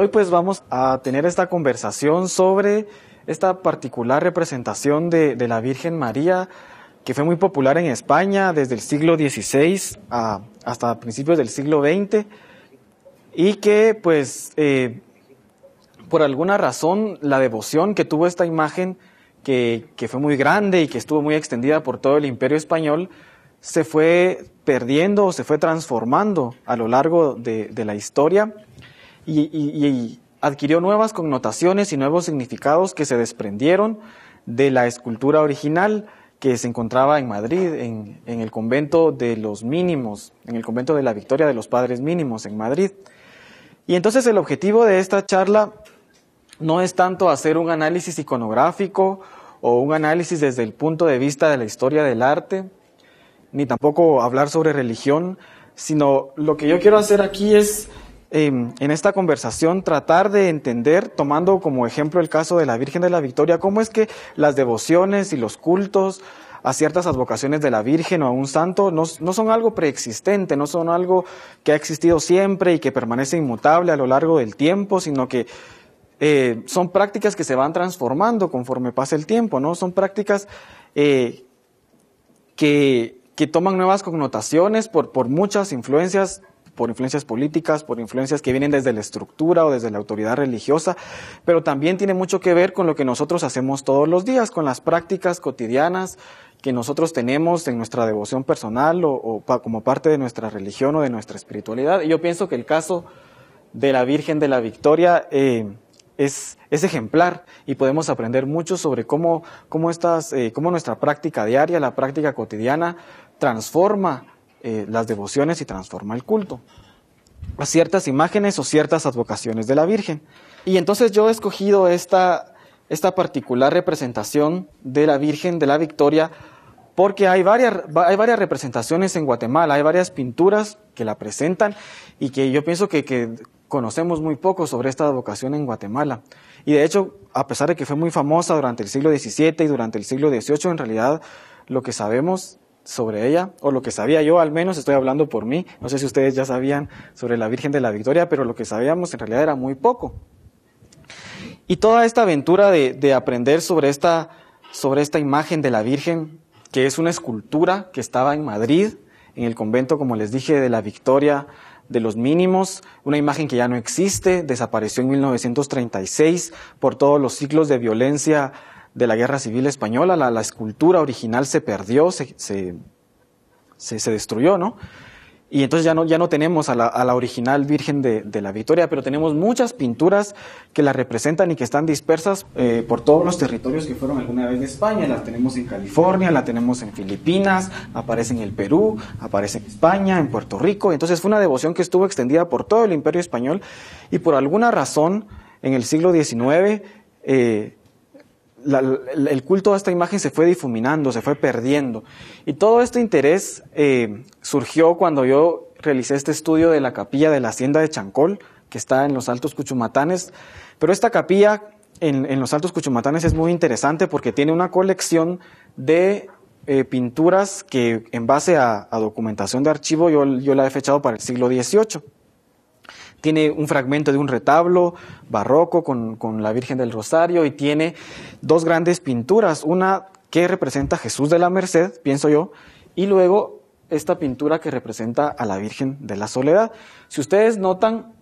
Hoy pues vamos a tener esta conversación sobre esta particular representación de la Virgen María que fue muy popular en España desde el siglo XVI hasta principios del siglo XX y que pues por alguna razón la devoción que tuvo esta imagen que fue muy grande y que estuvo muy extendida por todo el Imperio Español se fue perdiendo o se fue transformando a lo largo de la historia y adquirió nuevas connotaciones y nuevos significados que se desprendieron de la escultura original que se encontraba en Madrid, en el convento de los Mínimos, en el convento de la Victoria de los Padres Mínimos en Madrid. Y entonces el objetivo de esta charla no es tanto hacer un análisis iconográfico o un análisis desde el punto de vista de la historia del arte, ni tampoco hablar sobre religión, sino lo que yo quiero hacer aquí es, en esta conversación, tratar de entender, tomando como ejemplo el caso de la Virgen de la Victoria, cómo es que las devociones y los cultos a ciertas advocaciones de la Virgen o a un santo no son algo preexistente, no son algo que ha existido siempre y que permanece inmutable a lo largo del tiempo, sino que son prácticas que se van transformando conforme pasa el tiempo, ¿no? Son prácticas que toman nuevas connotaciones por muchas influencias, por influencias políticas, por influencias que vienen desde la estructura o desde la autoridad religiosa, pero también tiene mucho que ver con lo que nosotros hacemos todos los días, con las prácticas cotidianas que nosotros tenemos en nuestra devoción personal o como parte de nuestra religión o de nuestra espiritualidad. Y yo pienso que el caso de la Virgen de la Victoria es ejemplar y podemos aprender mucho sobre cómo nuestra práctica diaria, la práctica cotidiana, transforma las devociones y transforma el culto a ciertas imágenes o ciertas advocaciones de la Virgen. Y entonces yo he escogido esta particular representación de la Virgen de la Victoria porque hay varias representaciones en Guatemala, hay varias pinturas que la presentan y que yo pienso que conocemos muy poco sobre esta advocación en Guatemala. Y de hecho, a pesar de que fue muy famosa durante el siglo XVII y durante el siglo XVIII, en realidad lo que sabemos sobre ella, o lo que sabía yo al menos, estoy hablando por mí, no sé si ustedes ya sabían sobre la Virgen de la Victoria, pero lo que sabíamos en realidad era muy poco. Y toda esta aventura de aprender sobre esta imagen de la Virgen, que es una escultura que estaba en Madrid, en el convento, como les dije, de la Victoria de los Mínimos, una imagen que ya no existe, desapareció en 1936 por todos los ciclos de violencia de la Guerra Civil Española. La escultura original se perdió, se destruyó, ¿no? Y entonces ya no tenemos a la original Virgen de la Victoria, pero tenemos muchas pinturas que la representan y que están dispersas por todos los territorios que fueron alguna vez de España. La tenemos en California, la tenemos en Filipinas, aparece en el Perú, aparece en España, en Puerto Rico. Entonces fue una devoción que estuvo extendida por todo el Imperio Español y por alguna razón en el siglo XIX el culto a esta imagen se fue difuminando, se fue perdiendo. Y todo este interés surgió cuando yo realicé este estudio de la capilla de la Hacienda de Chancol, que está en los Altos Cuchumatanes. Pero esta capilla en los Altos Cuchumatanes es muy interesante porque tiene una colección de pinturas que en base a documentación de archivo yo la he fechado para el siglo XVIII. Tiene un fragmento de un retablo barroco con la Virgen del Rosario y tiene dos grandes pinturas, una que representa a Jesús de la Merced, pienso yo, y luego esta pintura que representa a la Virgen de la Soledad. Si ustedes notan,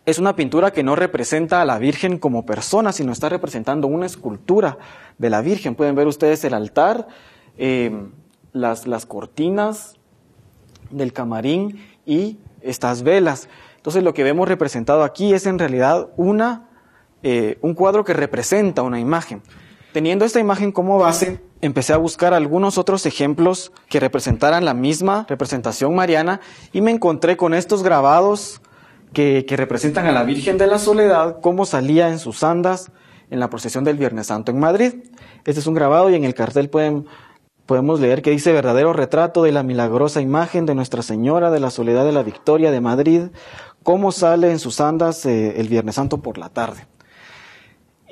es una pintura que no representa a la Virgen como persona, sino está representando una escultura de la Virgen. Pueden ver ustedes el altar, las cortinas del camarín y estas velas. Entonces lo que vemos representado aquí es en realidad un cuadro que representa una imagen. Teniendo esta imagen como base, empecé a buscar algunos otros ejemplos que representaran la misma representación mariana y me encontré con estos grabados que representan a la Virgen de la Soledad, cómo salía en sus andas en la procesión del Viernes Santo en Madrid. Este es un grabado y en el cartel podemos leer que dice: verdadero retrato de la milagrosa imagen de Nuestra Señora de la Soledad de la Victoria de Madrid, cómo sale en sus andas el Viernes Santo por la tarde.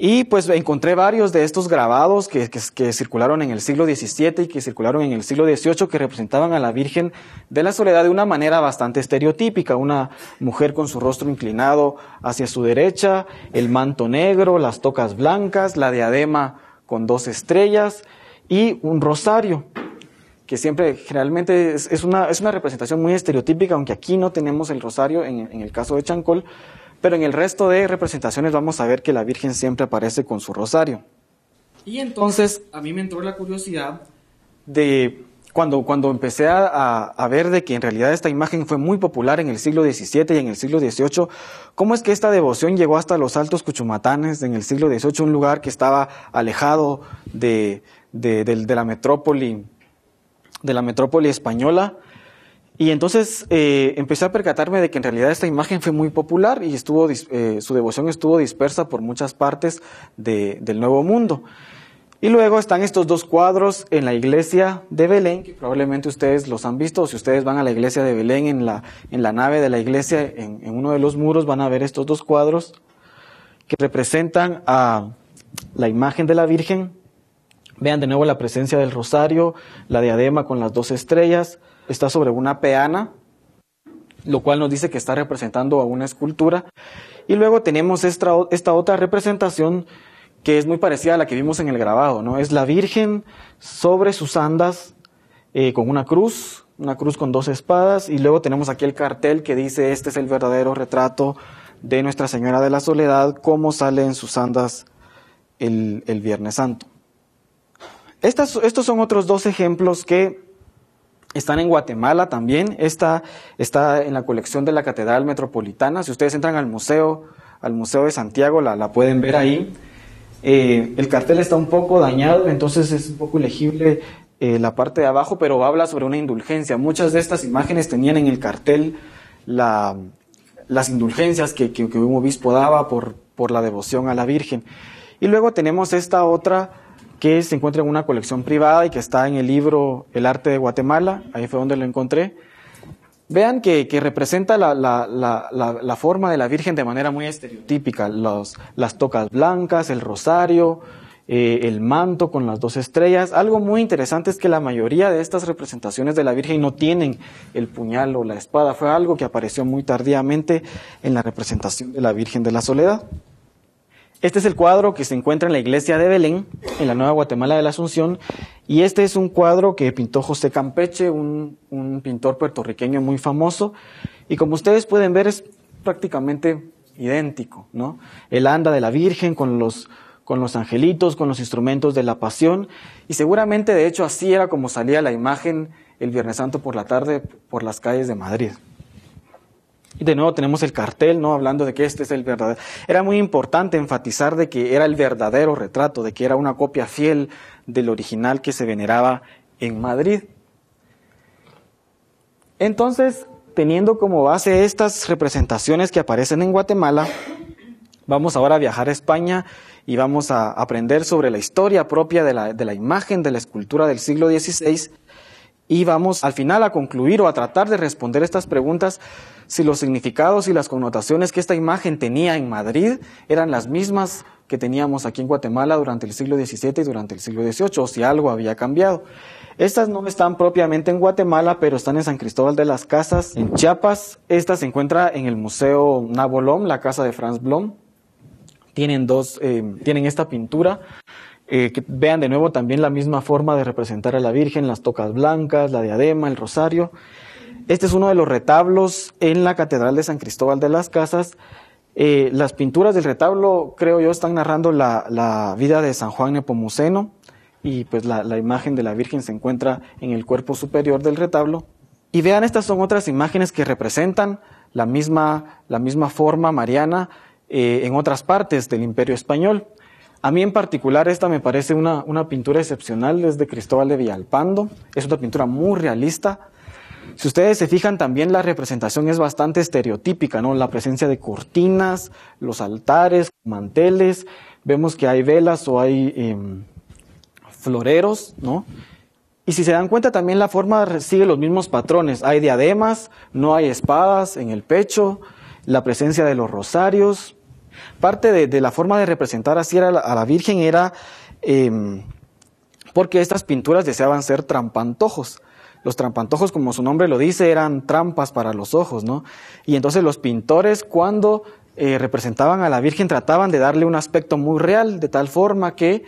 Y pues encontré varios de estos grabados que circularon en el siglo XVII y que circularon en el siglo XVIII que representaban a la Virgen de la Soledad de una manera bastante estereotípica. Una mujer con su rostro inclinado hacia su derecha, el manto negro, las tocas blancas, la diadema con 2 estrellas y un rosario, que siempre generalmente es una representación muy estereotípica, aunque aquí no tenemos el rosario en el caso de Chancol. Pero en el resto de representaciones vamos a ver que la Virgen siempre aparece con su rosario. Y entonces a mí me entró la curiosidad de cuando empecé a ver de que en realidad esta imagen fue muy popular en el siglo XVII y en el siglo XVIII, cómo es que esta devoción llegó hasta los Altos Cuchumatanes en el siglo XVIII, un lugar que estaba alejado de la metrópoli española. Y entonces empecé a percatarme de que en realidad esta imagen fue muy popular y su devoción estuvo dispersa por muchas partes del Nuevo Mundo. Y luego están estos 2 cuadros en la iglesia de Belén, que probablemente ustedes los han visto, o si ustedes van a la iglesia de Belén, en la nave de la iglesia, en uno de los muros van a ver estos 2 cuadros que representan a la imagen de la Virgen. Vean de nuevo la presencia del rosario, la diadema con las 2 estrellas, está sobre una peana, lo cual nos dice que está representando a una escultura. Y luego tenemos esta otra representación que es muy parecida a la que vimos en el grabado, ¿no? Es la Virgen sobre sus andas con una cruz con 2 espadas, y luego tenemos aquí el cartel que dice: este es el verdadero retrato de Nuestra Señora de la Soledad, cómo sale en sus andas el Viernes Santo. Estos son otros 2 ejemplos que están en Guatemala también. Esta está en la colección de la Catedral Metropolitana. Si ustedes entran al Museo de Santiago, la pueden ver ahí. El cartel está un poco dañado, entonces es un poco ilegible la parte de abajo, pero habla sobre una indulgencia. Muchas de estas imágenes tenían en el cartel las indulgencias que un obispo daba por la devoción a la Virgen. Y luego tenemos esta otra que se encuentra en una colección privada y que está en el libro El Arte de Guatemala, ahí fue donde lo encontré. Vean que representa la forma de la Virgen de manera muy estereotípica, las tocas blancas, el rosario, el manto con las 2 estrellas. Algo muy interesante es que la mayoría de estas representaciones de la Virgen no tienen el puñal o la espada, fue algo que apareció muy tardíamente en la representación de la Virgen de la Soledad. Este es el cuadro que se encuentra en la iglesia de Belén, en la Nueva Guatemala de la Asunción, y este es un cuadro que pintó José Campeche, un pintor puertorriqueño muy famoso, y como ustedes pueden ver es prácticamente idéntico, ¿no? El anda de la Virgen con los angelitos, con los instrumentos de la Pasión, y seguramente de hecho así era como salía la imagen el Viernes Santo por la tarde por las calles de Madrid. Y de nuevo tenemos el cartel, ¿no? Hablando de que este es el verdadero. Era muy importante enfatizar de que era el verdadero retrato, de que era una copia fiel del original que se veneraba en Madrid. Entonces, teniendo como base estas representaciones que aparecen en Guatemala, vamos ahora a viajar a España y vamos a aprender sobre la historia propia de la imagen, de la escultura del siglo XVI. Y vamos al final a concluir o a tratar de responder estas preguntas, si los significados y las connotaciones que esta imagen tenía en Madrid eran las mismas que teníamos aquí en Guatemala durante el siglo XVII y durante el siglo XVIII, o si algo había cambiado. Estas no están propiamente en Guatemala, pero están en San Cristóbal de las Casas, en Chiapas. Esta se encuentra en el Museo Nabolom, la casa de Franz Blom. Tienen esta pintura. Que vean de nuevo también la misma forma de representar a la Virgen, las tocas blancas, la diadema, el rosario. Este es uno de los retablos en la Catedral de San Cristóbal de las Casas. Las pinturas del retablo, creo yo, están narrando la vida de San Juan Nepomuceno, y pues la imagen de la Virgen se encuentra en el cuerpo superior del retablo. Y vean, estas son otras imágenes que representan la misma forma mariana en otras partes del Imperio Español. A mí en particular esta me parece una pintura excepcional, es de Cristóbal de Villalpando, es una pintura muy realista. Si ustedes se fijan también la representación es bastante estereotípica, ¿no? La presencia de cortinas, los altares, manteles, vemos que hay velas o hay floreros, ¿no? Y si se dan cuenta también la forma sigue los mismos patrones, hay diademas, no hay espadas en el pecho, la presencia de los rosarios. Parte de la forma de representar así a la Virgen era porque estas pinturas deseaban ser trampantojos. Los trampantojos, como su nombre lo dice, eran trampas para los ojos, ¿no? Y entonces los pintores, cuando representaban a la Virgen, trataban de darle un aspecto muy real, de tal forma que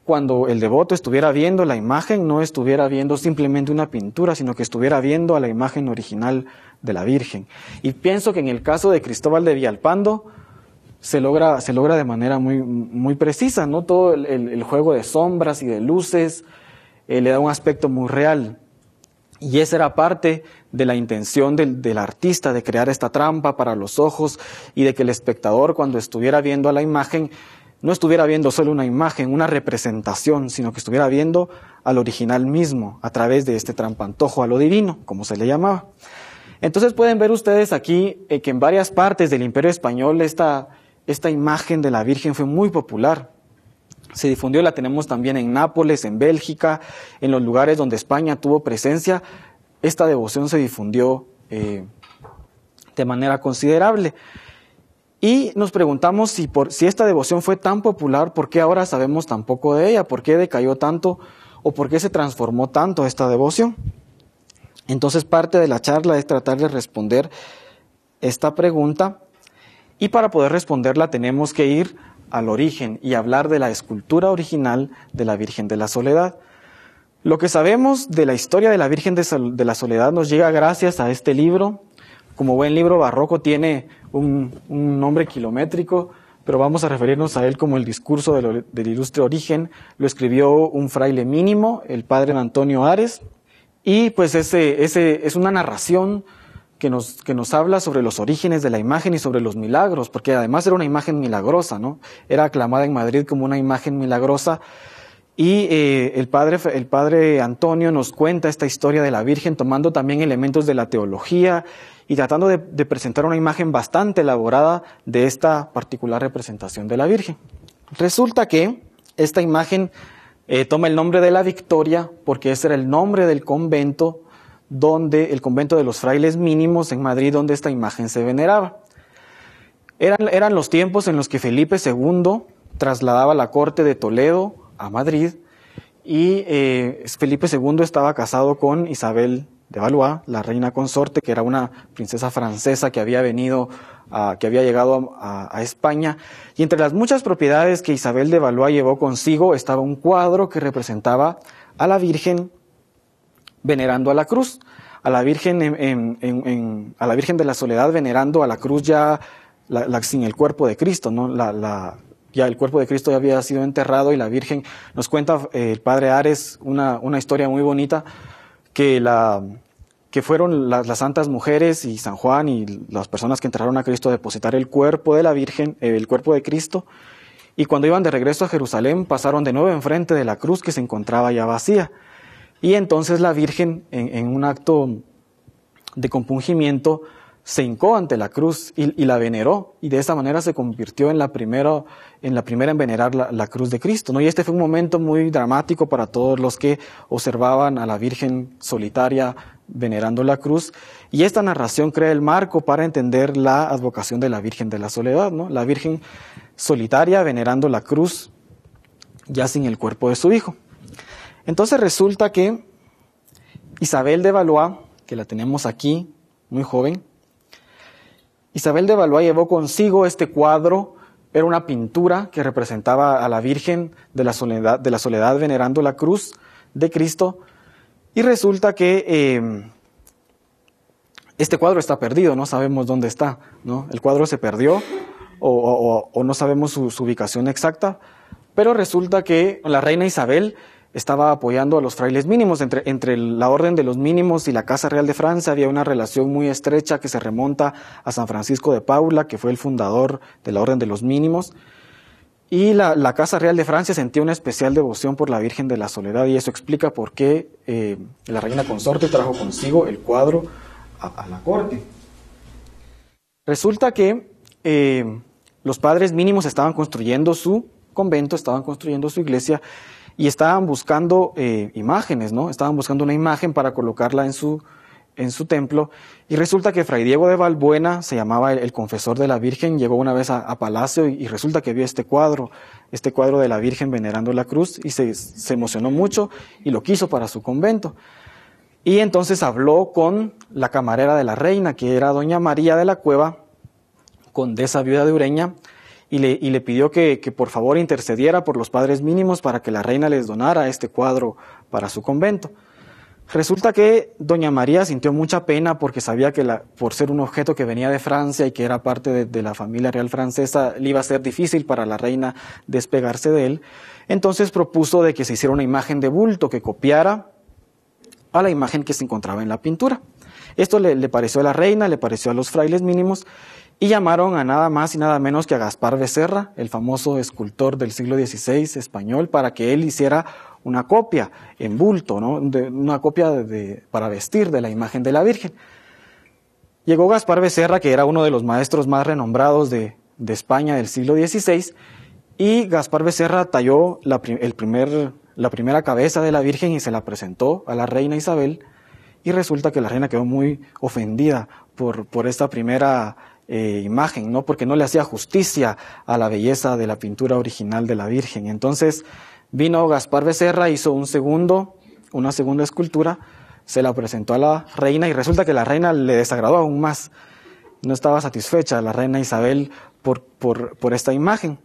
cuando el devoto estuviera viendo la imagen, no estuviera viendo simplemente una pintura, sino que estuviera viendo a la imagen original de la Virgen. Y pienso que en el caso de Cristóbal de Villalpando se logra de manera muy precisa, ¿no? Todo el juego de sombras y de luces le da un aspecto muy real. Y esa era parte de la intención del artista, de crear esta trampa para los ojos y de que el espectador, cuando estuviera viendo a la imagen, no estuviera viendo solo una imagen, una representación, sino que estuviera viendo al original mismo a través de este trampantojo a lo divino, como se le llamaba. Entonces pueden ver ustedes aquí que en varias partes del Imperio Español esta imagen de la Virgen fue muy popular. Se difundió, la tenemos también en Nápoles, en Bélgica, en los lugares donde España tuvo presencia. Esta devoción se difundió de manera considerable. Y nos preguntamos si esta devoción fue tan popular, ¿por qué ahora sabemos tan poco de ella? ¿Por qué decayó tanto o por qué se transformó tanto esta devoción? Entonces parte de la charla es tratar de responder esta pregunta, y para poder responderla tenemos que ir al origen y hablar de la escultura original de la Virgen de la Soledad. Lo que sabemos de la historia de la Virgen de la Soledad nos llega gracias a este libro. Como buen libro barroco tiene un nombre kilométrico, pero vamos a referirnos a él como el discurso del ilustre origen. Lo escribió un fraile mínimo, el padre Antonio Ares, y pues ese es una narración que nos habla sobre los orígenes de la imagen y sobre los milagros, porque además era una imagen milagrosa, ¿no? Era aclamada en Madrid como una imagen milagrosa, y el padre Antonio nos cuenta esta historia de la Virgen tomando también elementos de la teología y tratando de presentar una imagen bastante elaborada de esta particular representación de la Virgen. Resulta que esta imagen toma el nombre de la Victoria porque ese era el nombre del convento, el convento de los frailes mínimos en Madrid, donde esta imagen se veneraba. Eran los tiempos en los que Felipe II trasladaba la corte de Toledo a Madrid, y Felipe II estaba casado con Isabel de Valois, la reina consorte, que era una princesa francesa que había llegado a España, y entre las muchas propiedades que Isabel de Valois llevó consigo estaba un cuadro que representaba a la Virgen venerando a la cruz, a la Virgen a la Virgen de la Soledad venerando a la cruz ya sin el cuerpo de Cristo, ¿no? Ya el cuerpo de Cristo ya había sido enterrado, y la Virgen, nos cuenta el padre Ares una historia muy bonita, que fueron las santas mujeres y San Juan y las personas que enterraron a Cristo a depositar el cuerpo de la Virgen, el cuerpo de Cristo, y cuando iban de regreso a Jerusalén pasaron de nuevo enfrente de la cruz que se encontraba ya vacía. Y entonces la Virgen, en un acto de compungimiento, se hincó ante la cruz y la veneró, y de esa manera se convirtió en la primera en venerar la cruz de Cristo, ¿no? Y este fue un momento muy dramático para todos los que observaban a la Virgen solitaria venerando la cruz, y esta narración crea el marco para entender la advocación de la Virgen de la Soledad, ¿no? La Virgen solitaria venerando la cruz ya sin el cuerpo de su hijo. Entonces resulta que Isabel de Valois, que la tenemos aquí, muy joven, Isabel de Valois llevó consigo este cuadro. Era una pintura que representaba a la Virgen de la Soledad venerando la cruz de Cristo, y resulta que este cuadro está perdido, no sabemos dónde está, ¿no? El cuadro se perdió o no sabemos su ubicación exacta, pero resulta que la reina Isabel estaba apoyando a los frailes mínimos. Entre la Orden de los Mínimos y la Casa Real de Francia había una relación muy estrecha que se remonta a San Francisco de Paula, que fue el fundador de la Orden de los Mínimos, y la Casa Real de Francia sentía una especial devoción por la Virgen de la Soledad, y eso explica por qué la reina consorte trajo consigo el cuadro a la corte. Resulta que los padres mínimos estaban construyendo su convento, estaban construyendo su iglesia, y estaban buscando imágenes, ¿no? Estaban buscando una imagen para colocarla en su en su templo, y resulta que Fray Diego de Balbuena, se llamaba el confesor de la Virgen, llegó una vez a Palacio y resulta que vio este cuadro de la Virgen venerando la cruz, y se emocionó mucho y lo quiso para su convento. Y entonces habló con la camarera de la reina, que era doña María de la Cueva, condesa viuda de Ureña, y le pidió que por favor intercediera por los padres mínimos para que la reina les donara este cuadro para su convento. Resulta que doña María sintió mucha pena porque sabía que por ser un objeto que venía de Francia y que era parte de la familia real francesa, le iba a ser difícil para la reina despegarse de él. Entonces propuso de que se hiciera una imagen de bulto que copiara a la imagen que se encontraba en la pintura. Esto le pareció a la reina, le pareció a los frailes mínimos, y llamaron a nada más y nada menos que a Gaspar Becerra, el famoso escultor del siglo XVI español, para que él hiciera una copia en bulto, ¿no? Una copia para vestir de la imagen de la Virgen. Llegó Gaspar Becerra, que era uno de los maestros más renombrados de España del siglo XVI, y Gaspar Becerra talló la primera cabeza de la Virgen y se la presentó a la reina Isabel, y resulta que la reina quedó muy ofendida por esta primera imagen, ¿no? Porque no le hacía justicia a la belleza de la pintura original de la Virgen. Entonces vino Gaspar Becerra, hizo una segunda escultura, se la presentó a la reina y resulta que la reina le desagradó aún más. No estaba satisfecha la reina Isabel por esta imagen.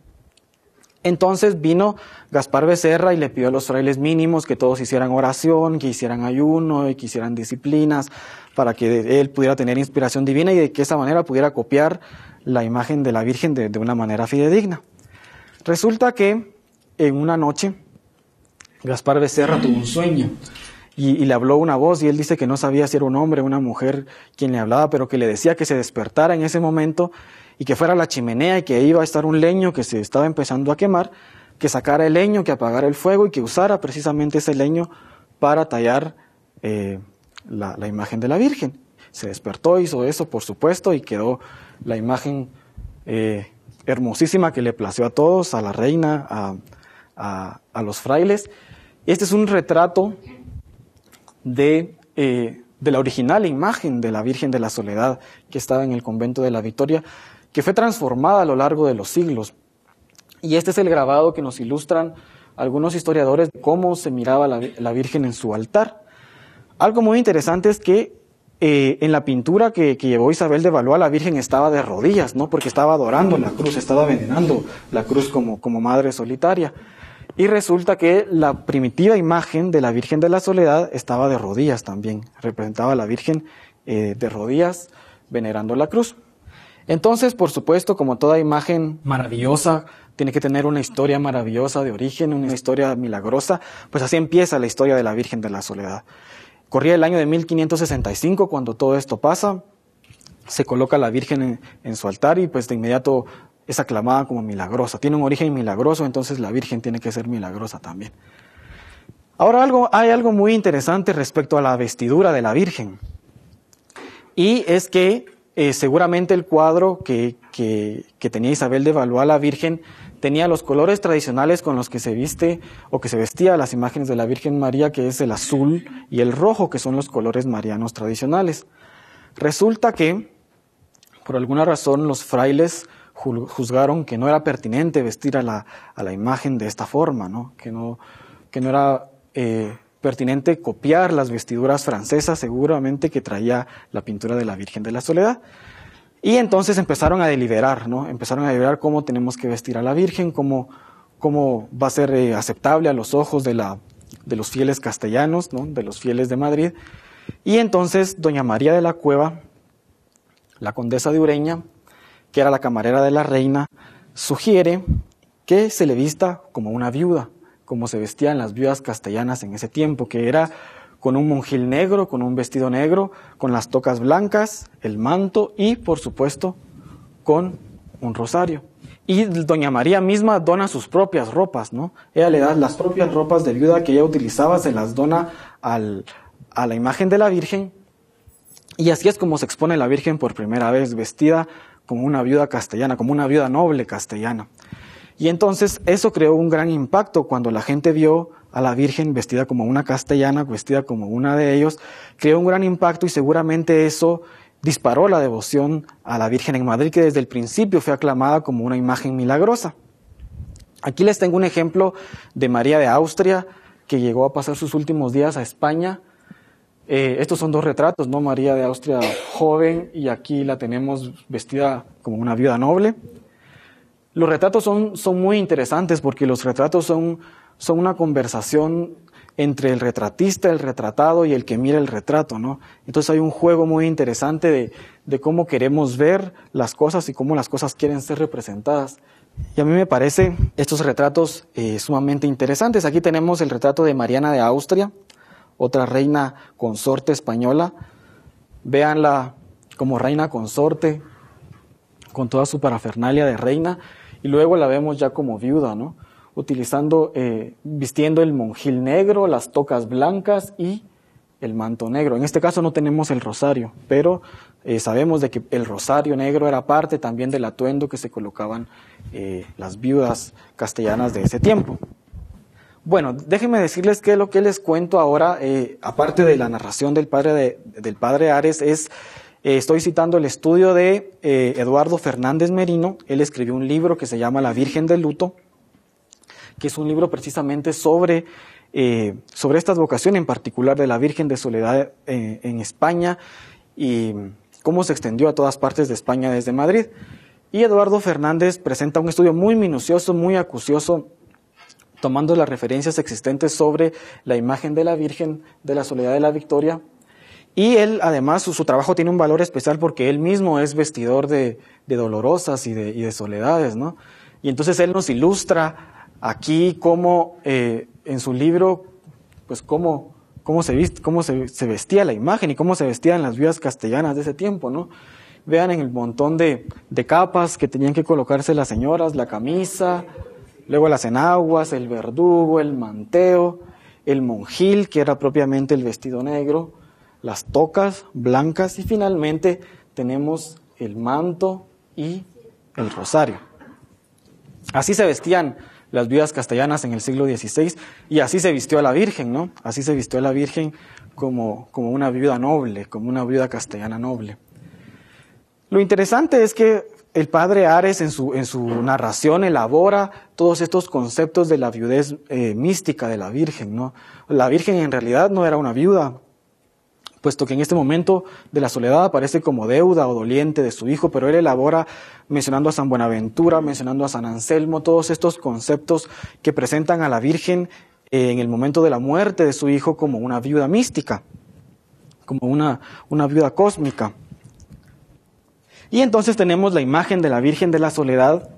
Entonces vino Gaspar Becerra y le pidió a los frailes mínimos que todos hicieran oración, que hicieran ayuno y que hicieran disciplinas para que él pudiera tener inspiración divina y de que esa manera pudiera copiar la imagen de la Virgen de una manera fidedigna. Resulta que en una noche Gaspar Becerra tuvo un sueño y le habló una voz y él dice que no sabía si era un hombre o una mujer quien le hablaba, pero que le decía que se despertara en ese momento y que fuera a la chimenea y que iba a estar un leño que se estaba empezando a quemar, que sacara el leño, que apagara el fuego y que usara precisamente ese leño para tallar la imagen de la Virgen. Se despertó, hizo eso, por supuesto, y quedó la imagen hermosísima que le plació a todos, a la reina, a los frailes. Este es un retrato de la original imagen de la Virgen de la Soledad que estaba en el convento de la Victoria, que fue transformada a lo largo de los siglos. Y este es el grabado que nos ilustran algunos historiadores de cómo se miraba la Virgen en su altar. Algo muy interesante es que en la pintura que llevó Isabel de Valois, la Virgen estaba de rodillas, ¿no? Porque estaba adorando la cruz, estaba venerando la cruz como madre solitaria. Y resulta que la primitiva imagen de la Virgen de la Soledad estaba de rodillas también, representaba a la Virgen de rodillas venerando la cruz. Entonces, por supuesto, como toda imagen maravillosa, tiene que tener una historia maravillosa de origen, una historia milagrosa, pues así empieza la historia de la Virgen de la Soledad. Corría el año de 1565 cuando todo esto pasa, se coloca la Virgen en su altar y pues de inmediato es aclamada como milagrosa. Tiene un origen milagroso, entonces la Virgen tiene que ser milagrosa también. Ahora hay algo muy interesante respecto a la vestidura de la Virgen. Y es que seguramente el cuadro que tenía Isabel de Valois, la Virgen, tenía los colores tradicionales con los que se viste o que se vestía las imágenes de la Virgen María, que es el azul y el rojo, que son los colores marianos tradicionales. Resulta que, por alguna razón, los frailes juzgaron que no era pertinente vestir a la imagen de esta forma, ¿no? Que no era pertinente copiar las vestiduras francesas, seguramente que traía la pintura de la Virgen de la Soledad. Y entonces empezaron a deliberar, ¿no? Empezaron a deliberar cómo tenemos que vestir a la Virgen, cómo va a ser aceptable a los ojos de los fieles castellanos, ¿no? De los fieles de Madrid. Y entonces doña María de la Cueva, la condesa de Ureña, que era la camarera de la reina, sugiere que se le vista como una viuda, como se vestían las viudas castellanas en ese tiempo, que era con un monjil negro, con un vestido negro, con las tocas blancas, el manto y, por supuesto, con un rosario. Y doña María misma dona sus propias ropas, ¿no? Ella le da las propias ropas de viuda que ella utilizaba, se las dona a la imagen de la Virgen, y así es como se expone la Virgen por primera vez, vestida como una viuda castellana, como una viuda noble castellana. Y entonces eso creó un gran impacto cuando la gente vio a la Virgen vestida como una castellana, vestida como una de ellos, creó un gran impacto y seguramente eso disparó la devoción a la Virgen en Madrid, que desde el principio fue aclamada como una imagen milagrosa. Aquí les tengo un ejemplo de María de Austria, que llegó a pasar sus últimos días a España. Estos son dos retratos, ¿no? María de Austria joven, y aquí la tenemos vestida como una viuda noble. Los retratos son muy interesantes porque los retratos son una conversación entre el retratista, el retratado y el que mira el retrato, ¿no? Entonces hay un juego muy interesante de cómo queremos ver las cosas y cómo las cosas quieren ser representadas. Y a mí me parecen estos retratos sumamente interesantes. Aquí tenemos el retrato de Mariana de Austria, otra reina consorte española. Véanla como reina consorte, con toda su parafernalia de reina, y luego la vemos ya como viuda, ¿no? Vistiendo el monjil negro, las tocas blancas y el manto negro. En este caso no tenemos el rosario, pero sabemos de que el rosario negro era parte también del atuendo que se colocaban las viudas castellanas de ese tiempo. Bueno, déjenme decirles que lo que les cuento ahora, aparte de la narración del padre Ares, estoy citando el estudio de Eduardo Fernández Merino. Él escribió un libro que se llama La Virgen del Luto, que es un libro precisamente sobre esta vocación en particular de la Virgen de Soledad en España y cómo se extendió a todas partes de España desde Madrid. Y Eduardo Fernández presenta un estudio muy minucioso, muy acucioso, tomando las referencias existentes sobre la imagen de la Virgen de la Soledad de la Victoria. Y él, además, su trabajo tiene un valor especial porque él mismo es vestidor de dolorosas y de soledades, ¿no? Y entonces él nos ilustra aquí cómo en su libro, pues cómo se vestía la imagen y cómo se vestían las viudas castellanas de ese tiempo, ¿no? Vean en el montón de capas que tenían que colocarse las señoras, la camisa, luego las enaguas, el verdugo, el manteo, el monjil, que era propiamente el vestido negro, las tocas blancas y finalmente tenemos el manto y el rosario. Así se vestían las viudas castellanas en el siglo XVI, y así se vistió a la Virgen, ¿no? Así se vistió a la Virgen como una viuda noble, como una viuda castellana noble. Lo interesante es que el padre Ares en su narración elabora todos estos conceptos de la viudez mística de la Virgen, ¿no? La Virgen en realidad no era una viuda, puesto que en este momento de la soledad aparece como deuda o doliente de su hijo, pero él elabora mencionando a San Buenaventura, mencionando a San Anselmo, todos estos conceptos que presentan a la Virgen en el momento de la muerte de su hijo como una viuda mística, como una viuda cósmica. Y entonces tenemos la imagen de la Virgen de la Soledad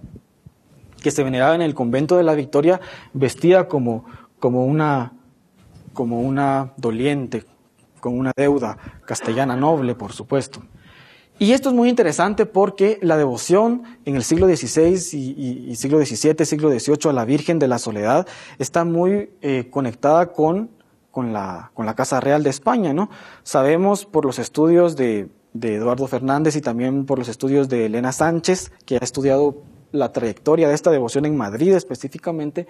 que se veneraba en el convento de la Victoria, vestida como una doliente, con una deuda castellana noble, por supuesto. Y esto es muy interesante porque la devoción en el siglo XVI y siglo XVII, siglo XVIII a la Virgen de la Soledad está muy conectada con la Casa Real de España, ¿no? Sabemos por los estudios de Eduardo Fernández y también por los estudios de Elena Sánchez, que ha estudiado la trayectoria de esta devoción en Madrid específicamente,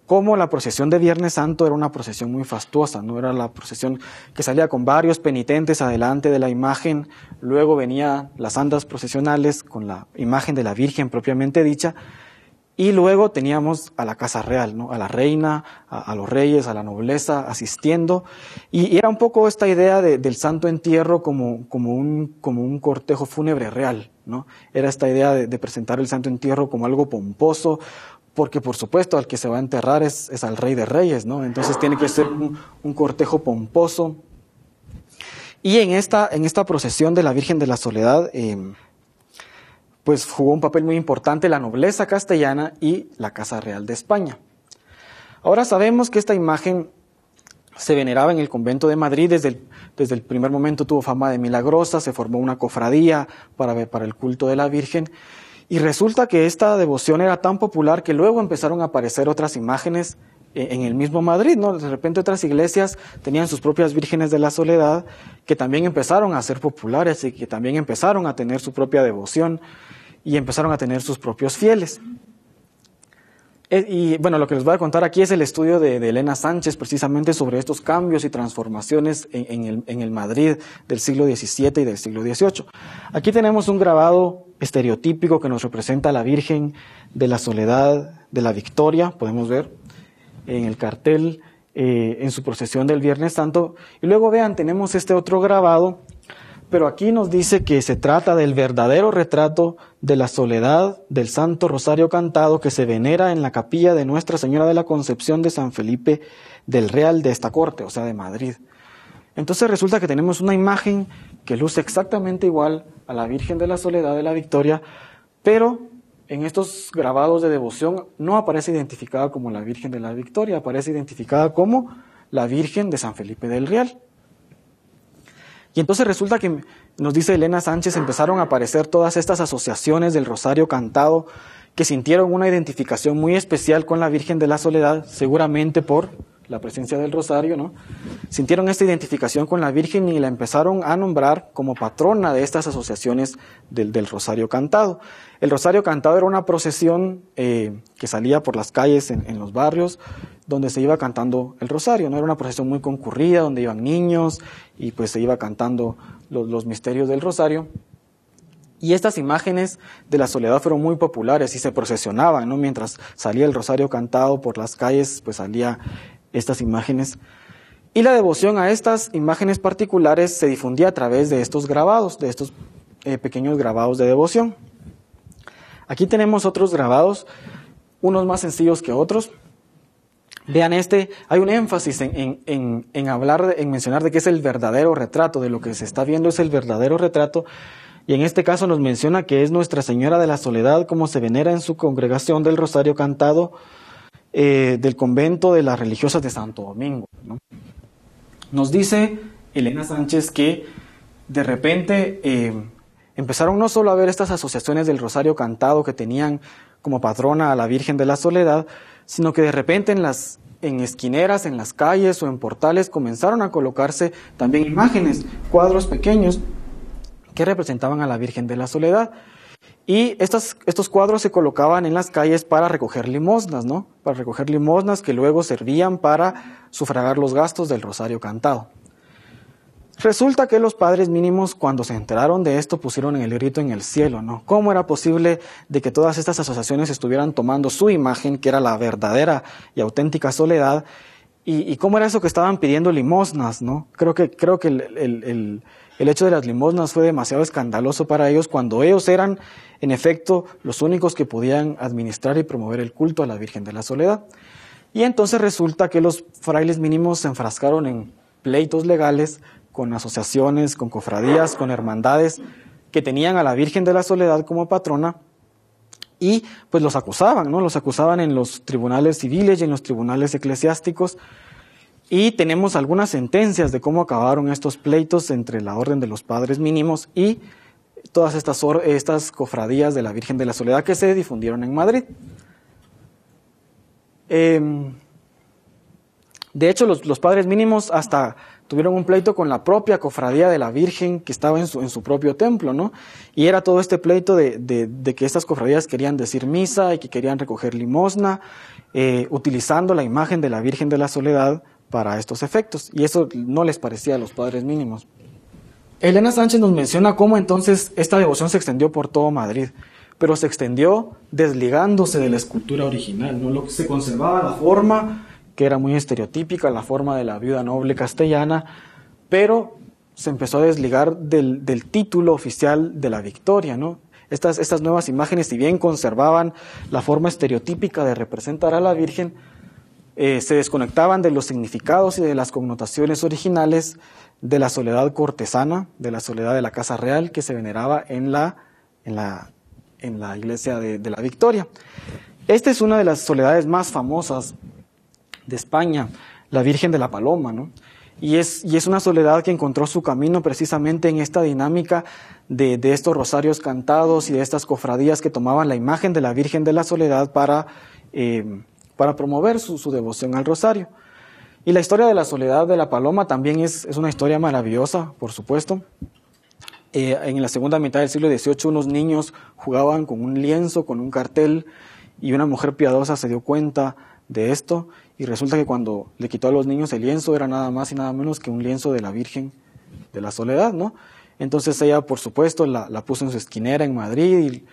cómo la procesión de Viernes Santo era una procesión muy fastuosa, ¿no? Era la procesión que salía con varios penitentes adelante de la imagen, luego venían las andas procesionales con la imagen de la Virgen propiamente dicha, y luego teníamos a la Casa Real, ¿no? A la reina, a los reyes, a la nobleza asistiendo, y era un poco esta idea del santo entierro como un cortejo fúnebre real, ¿no? Era esta idea de presentar el santo entierro como algo pomposo, porque por supuesto al que se va a enterrar es al Rey de Reyes, ¿no? Entonces tiene que ser un cortejo pomposo. Y en esta procesión de la Virgen de la Soledad, pues jugó un papel muy importante la nobleza castellana y la Casa Real de España. Ahora sabemos que esta imagen se veneraba en el convento de Madrid, desde el primer momento tuvo fama de milagrosa, se formó una cofradía para el culto de la Virgen, y resulta que esta devoción era tan popular que luego empezaron a aparecer otras imágenes en el mismo Madrid, ¿no? De repente otras iglesias tenían sus propias vírgenes de la soledad que también empezaron a ser populares y que también empezaron a tener su propia devoción y empezaron a tener sus propios fieles. Y bueno, lo que les voy a contar aquí es el estudio de Elena Sánchez, precisamente sobre estos cambios y transformaciones en el Madrid del siglo XVII y del siglo XVIII. Aquí tenemos un grabado estereotípico que nos representa a la Virgen de la Soledad de la Victoria, podemos ver en el cartel, en su procesión del Viernes Santo. Y luego vean, tenemos este otro grabado, pero aquí nos dice que se trata del verdadero retrato de la soledad del Santo Rosario Cantado que se venera en la capilla de Nuestra Señora de la Concepción de San Felipe del Real de esta corte, o sea, de Madrid. Entonces resulta que tenemos una imagen que luce exactamente igual a la Virgen de la Soledad de la Victoria, pero en estos grabados de devoción no aparece identificada como la Virgen de la Victoria, aparece identificada como la Virgen de San Felipe del Real. Y entonces resulta que, nos dice Elena Sánchez, empezaron a aparecer todas estas asociaciones del Rosario Cantado que sintieron una identificación muy especial con la Virgen de la Soledad, seguramente por la presencia del Rosario, ¿no? Sintieron esta identificación con la Virgen y la empezaron a nombrar como patrona de estas asociaciones del Rosario Cantado. El Rosario Cantado era una procesión que salía por las calles en los barrios, donde se iba cantando el Rosario, ¿no? Era una procesión muy concurrida, donde iban niños y pues se iba cantando los misterios del Rosario. Y estas imágenes de la soledad fueron muy populares y se procesionaban, ¿no? Mientras salía el Rosario Cantado por las calles, pues salía estas imágenes. Y la devoción a estas imágenes particulares se difundía a través de estos grabados, de estos pequeños grabados de devoción. Aquí tenemos otros grabados, unos más sencillos que otros. Vean hay un énfasis en mencionar de que es el verdadero retrato, de lo que se está viendo es el verdadero retrato, y en este caso nos menciona que es Nuestra Señora de la Soledad como se venera en su congregación del Rosario Cantado del convento de las religiosas de Santo Domingo, ¿no? Nos dice Elena Sánchez que de repente empezaron no solo a ver estas asociaciones del Rosario Cantado que tenían como patrona a la Virgen de la Soledad, sino que de repente en esquineras, en las calles o en portales comenzaron a colocarse también imágenes, cuadros pequeños que representaban a la Virgen de la Soledad. Y estos cuadros se colocaban en las calles para recoger limosnas, ¿no? Para recoger limosnas que luego servían para sufragar los gastos del Rosario Cantado. Resulta que los padres mínimos, cuando se enteraron de esto, pusieron el grito en el cielo, ¿no? ¿Cómo era posible de que todas estas asociaciones estuvieran tomando su imagen, que era la verdadera y auténtica soledad, y cómo era eso que estaban pidiendo limosnas, ¿no? Creo que el hecho de las limosnas fue demasiado escandaloso para ellos cuando ellos eran, en efecto, los únicos que podían administrar y promover el culto a la Virgen de la Soledad. Y entonces resulta que los frailes mínimos se enfrascaron en pleitos legales con asociaciones, con cofradías, con hermandades que tenían a la Virgen de la Soledad como patrona y pues los acusaban, ¿no? Los acusaban en los tribunales civiles y en los tribunales eclesiásticos. Y tenemos algunas sentencias de cómo acabaron estos pleitos entre la Orden de los Padres Mínimos y todas estas cofradías de la Virgen de la Soledad que se difundieron en Madrid. De hecho, los Padres Mínimos hasta tuvieron un pleito con la propia cofradía de la Virgen que estaba en su propio templo, ¿no? Y era todo este pleito de que estas cofradías querían decir misa y que querían recoger limosna, utilizando la imagen de la Virgen de la Soledad para estos efectos, y eso no les parecía a los Padres Mínimos. Elena Sánchez nos menciona cómo entonces esta devoción se extendió por todo Madrid, pero se extendió desligándose de la escultura original, ¿no? Lo que se conservaba la forma, que era muy estereotípica, la forma de la viuda noble castellana, pero se empezó a desligar del título oficial de la Victoria, ¿no? Estas nuevas imágenes, si bien conservaban la forma estereotípica de representar a la Virgen, se desconectaban de los significados y de las connotaciones originales de la soledad cortesana, de la soledad de la Casa Real que se veneraba en la iglesia de la Victoria. Esta es una de las soledades más famosas de España, la Virgen de la Paloma, ¿no? Y es una soledad que encontró su camino precisamente en esta dinámica de estos rosarios cantados y de estas cofradías que tomaban la imagen de la Virgen de la Soledad para promover su devoción al rosario. Y la historia de la soledad de la Paloma también es una historia maravillosa, por supuesto. En la segunda mitad del siglo XVIII unos niños jugaban con un lienzo, con un cartel, y una mujer piadosa se dio cuenta de esto, y resulta que cuando le quitó a los niños el lienzo era nada más y nada menos que un lienzo de la Virgen de la Soledad, ¿no? Entonces ella, por supuesto, la puso en su esquinera en Madrid, y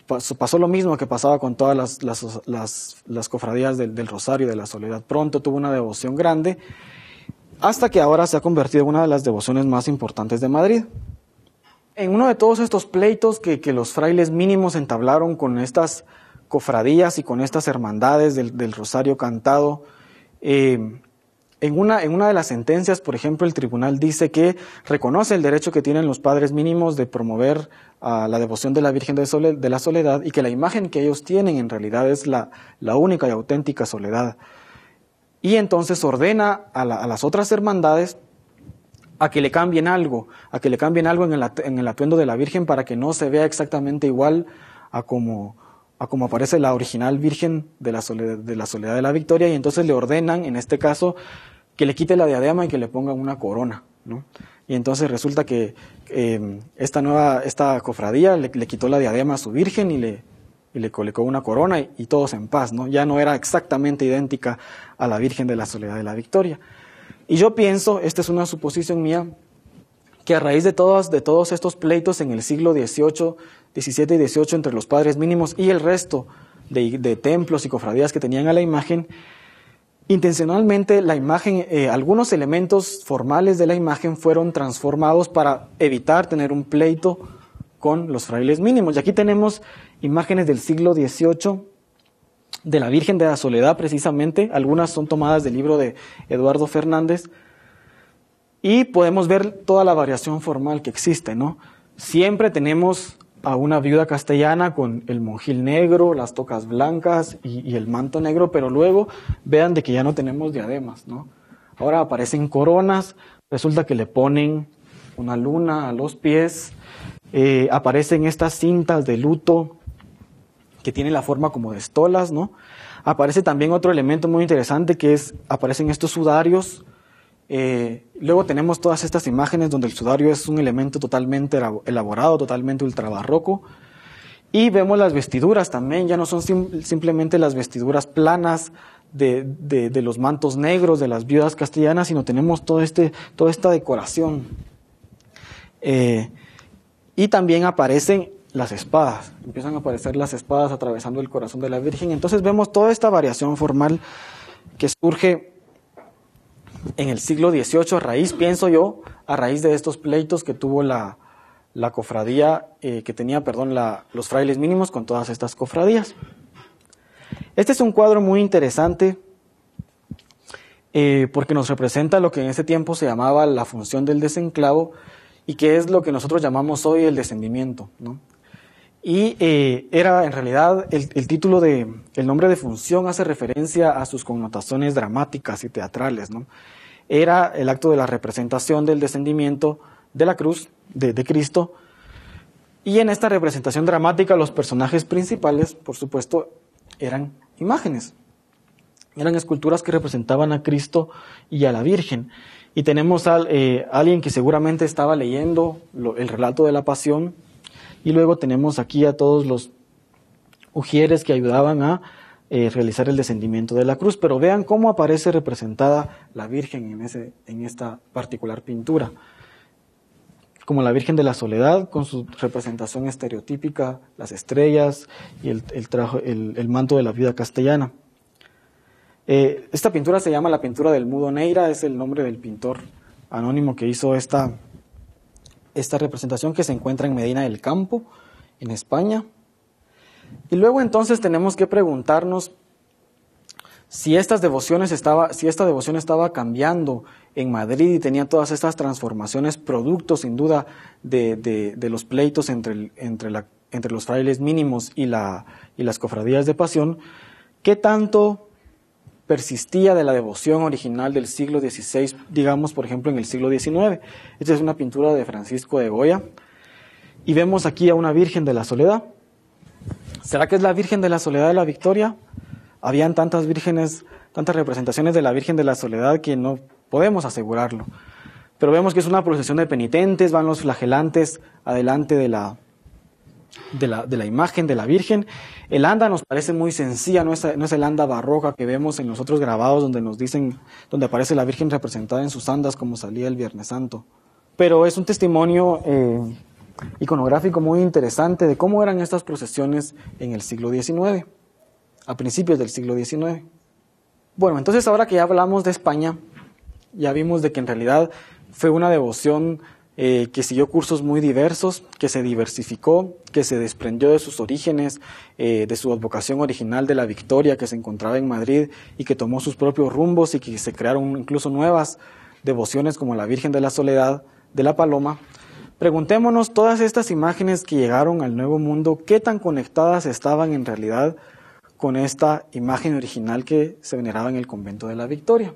pasó lo mismo que pasaba con todas las cofradías del Rosario de la Soledad. Pronto tuvo una devoción grande, hasta que ahora se ha convertido en una de las devociones más importantes de Madrid. En uno de todos estos pleitos que los frailes mínimos entablaron con estas cofradías y con estas hermandades del Rosario Cantado, en una de las sentencias, por ejemplo, el tribunal dice que reconoce el derecho que tienen los padres mínimos de promover la devoción de la Virgen de la Soledad, y que la imagen que ellos tienen en realidad es la única y auténtica Soledad. Y entonces ordena a las otras hermandades a que le cambien algo en el atuendo de la Virgen, para que no se vea exactamente igual a como aparece la original Virgen de la Soledad de la Victoria, y entonces le ordenan, en este caso, que le quite la diadema y que le pongan una corona, ¿no? Y entonces resulta que esta cofradía le quitó la diadema a su Virgen y le colocó una corona, y todos en paz, ¿no? Ya no era exactamente idéntica a la Virgen de la Soledad de la Victoria. Y yo pienso, esta es una suposición mía, que a raíz de todos estos pleitos en el siglo XVIII, XVII y XVIII entre los padres mínimos y el resto de templos y cofradías que tenían a la imagen, intencionalmente la imagen, algunos elementos formales de la imagen fueron transformados para evitar tener un pleito con los frailes mínimos. Y aquí tenemos imágenes del siglo XVIII de la Virgen de la Soledad, precisamente. Algunas son tomadas del libro de Eduardo Fernández, y podemos ver toda la variación formal que existe, ¿no? Siempre tenemos a una viuda castellana con el monjil negro, las tocas blancas y el manto negro, pero luego vean de que ya no tenemos diademas, ¿no? Ahora aparecen coronas, resulta que le ponen una luna a los pies, aparecen estas cintas de luto que tienen la forma como de estolas, ¿no? Aparece también otro elemento muy interesante, que aparecen estos sudarios. Luego tenemos todas estas imágenes donde el sudario es un elemento totalmente elaborado, totalmente ultrabarroco, y vemos las vestiduras también. Ya no son simplemente las vestiduras planas de los mantos negros de las viudas castellanas, sino tenemos toda esta decoración. Y también aparecen las espadas, empiezan a aparecer las espadas atravesando el corazón de la Virgen. Entonces vemos toda esta variación formal que surge en el siglo XVIII, pienso yo, a raíz de estos pleitos que tuvo la cofradía, que tenía, los frailes mínimos con todas estas cofradías. Este es un cuadro muy interesante, porque nos representa lo que en ese tiempo se llamaba la función del desenclavo, y que es lo que nosotros llamamos hoy el descendimiento, ¿no? Y era en realidad el nombre de función hace referencia a sus connotaciones dramáticas y teatrales, ¿no? Era el acto de la representación del descendimiento de la cruz de Cristo, y en esta representación dramática los personajes principales, por supuesto, eran imágenes, eran esculturas que representaban a Cristo y a la Virgen. Y tenemos a alguien que seguramente estaba leyendo el relato de la pasión, y luego tenemos aquí a todos los ujieres que ayudaban a realizar el descendimiento de la cruz. Pero vean cómo aparece representada la Virgen en esta particular pintura, como la Virgen de la Soledad, con su representación estereotípica, las estrellas y el manto de la viuda castellana. Esta pintura se llama la pintura del Mudo Neira, es el nombre del pintor anónimo que hizo esta representación, que se encuentra en Medina del Campo, en España. Y luego entonces tenemos que preguntarnos si esta devoción estaba cambiando en Madrid y tenía todas estas transformaciones, producto sin duda de los pleitos entre los frailes mínimos y las cofradías de pasión. ¿Qué tanto persistía de la devoción original del siglo XVI, digamos, por ejemplo, en el siglo XIX? Esta es una pintura de Francisco de Goya, y vemos aquí a una Virgen de la Soledad. ¿Será que es la Virgen de la Soledad de la Victoria? Habían tantas representaciones de la Virgen de la Soledad que no podemos asegurarlo. Pero vemos que es una procesión de penitentes, van los flagelantes adelante de de la imagen de la Virgen. El anda nos parece muy sencilla, no es el anda barroca que vemos en los otros grabados donde aparece la Virgen representada en sus andas como salía el Viernes Santo. Pero es un testimonio iconográfico muy interesante de cómo eran estas procesiones en el siglo XIX, a principios del siglo XIX. Bueno, entonces ahora que ya hablamos de España, ya vimos de que en realidad fue una devoción que siguió cursos muy diversos, que se diversificó, que se desprendió de sus orígenes, de su advocación original de la Victoria que se encontraba en Madrid y que tomó sus propios rumbos y que se crearon incluso nuevas devociones como la Virgen de la Soledad, de la Paloma. Preguntémonos, todas estas imágenes que llegaron al Nuevo Mundo, ¿qué tan conectadas estaban en realidad con esta imagen original que se veneraba en el convento de la Victoria?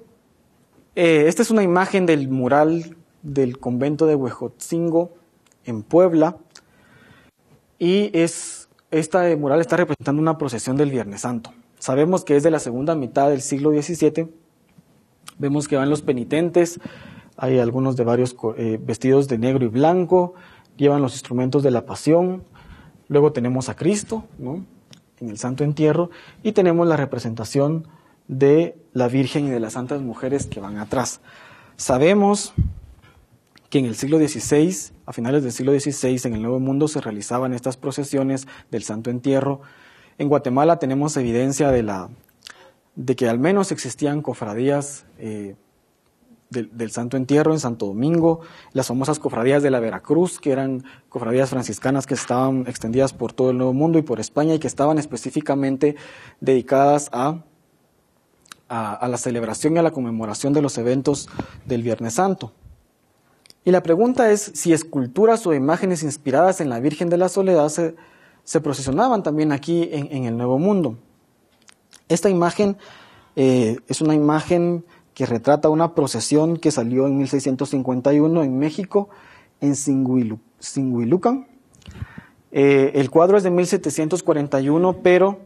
Esta es una imagen del mural del convento de Huejotzingo en Puebla, y esta mural está representando una procesión del Viernes Santo. Sabemos que es de la segunda mitad del siglo XVII. Vemos que van los penitentes, hay algunos de varios vestidos de negro y blanco, llevan los instrumentos de la pasión. Luego tenemos a Cristo, ¿no?, en el Santo Entierro, y tenemos la representación de la Virgen y de las santas mujeres que van atrás. Sabemos que en el siglo XVI, a finales del siglo XVI, en el Nuevo Mundo se realizaban estas procesiones del Santo Entierro. En Guatemala tenemos evidencia de que al menos existían cofradías del Santo Entierro en Santo Domingo, las famosas cofradías de la Veracruz, que eran cofradías franciscanas que estaban extendidas por todo el Nuevo Mundo y por España y que estaban específicamente dedicadas a la celebración y a la conmemoración de los eventos del Viernes Santo. Y la pregunta es si esculturas o imágenes inspiradas en la Virgen de la Soledad se procesionaban también aquí en el Nuevo Mundo. Esta imagen es una imagen que retrata una procesión que salió en 1651 en México, en Singuilucan. El cuadro es de 1741, pero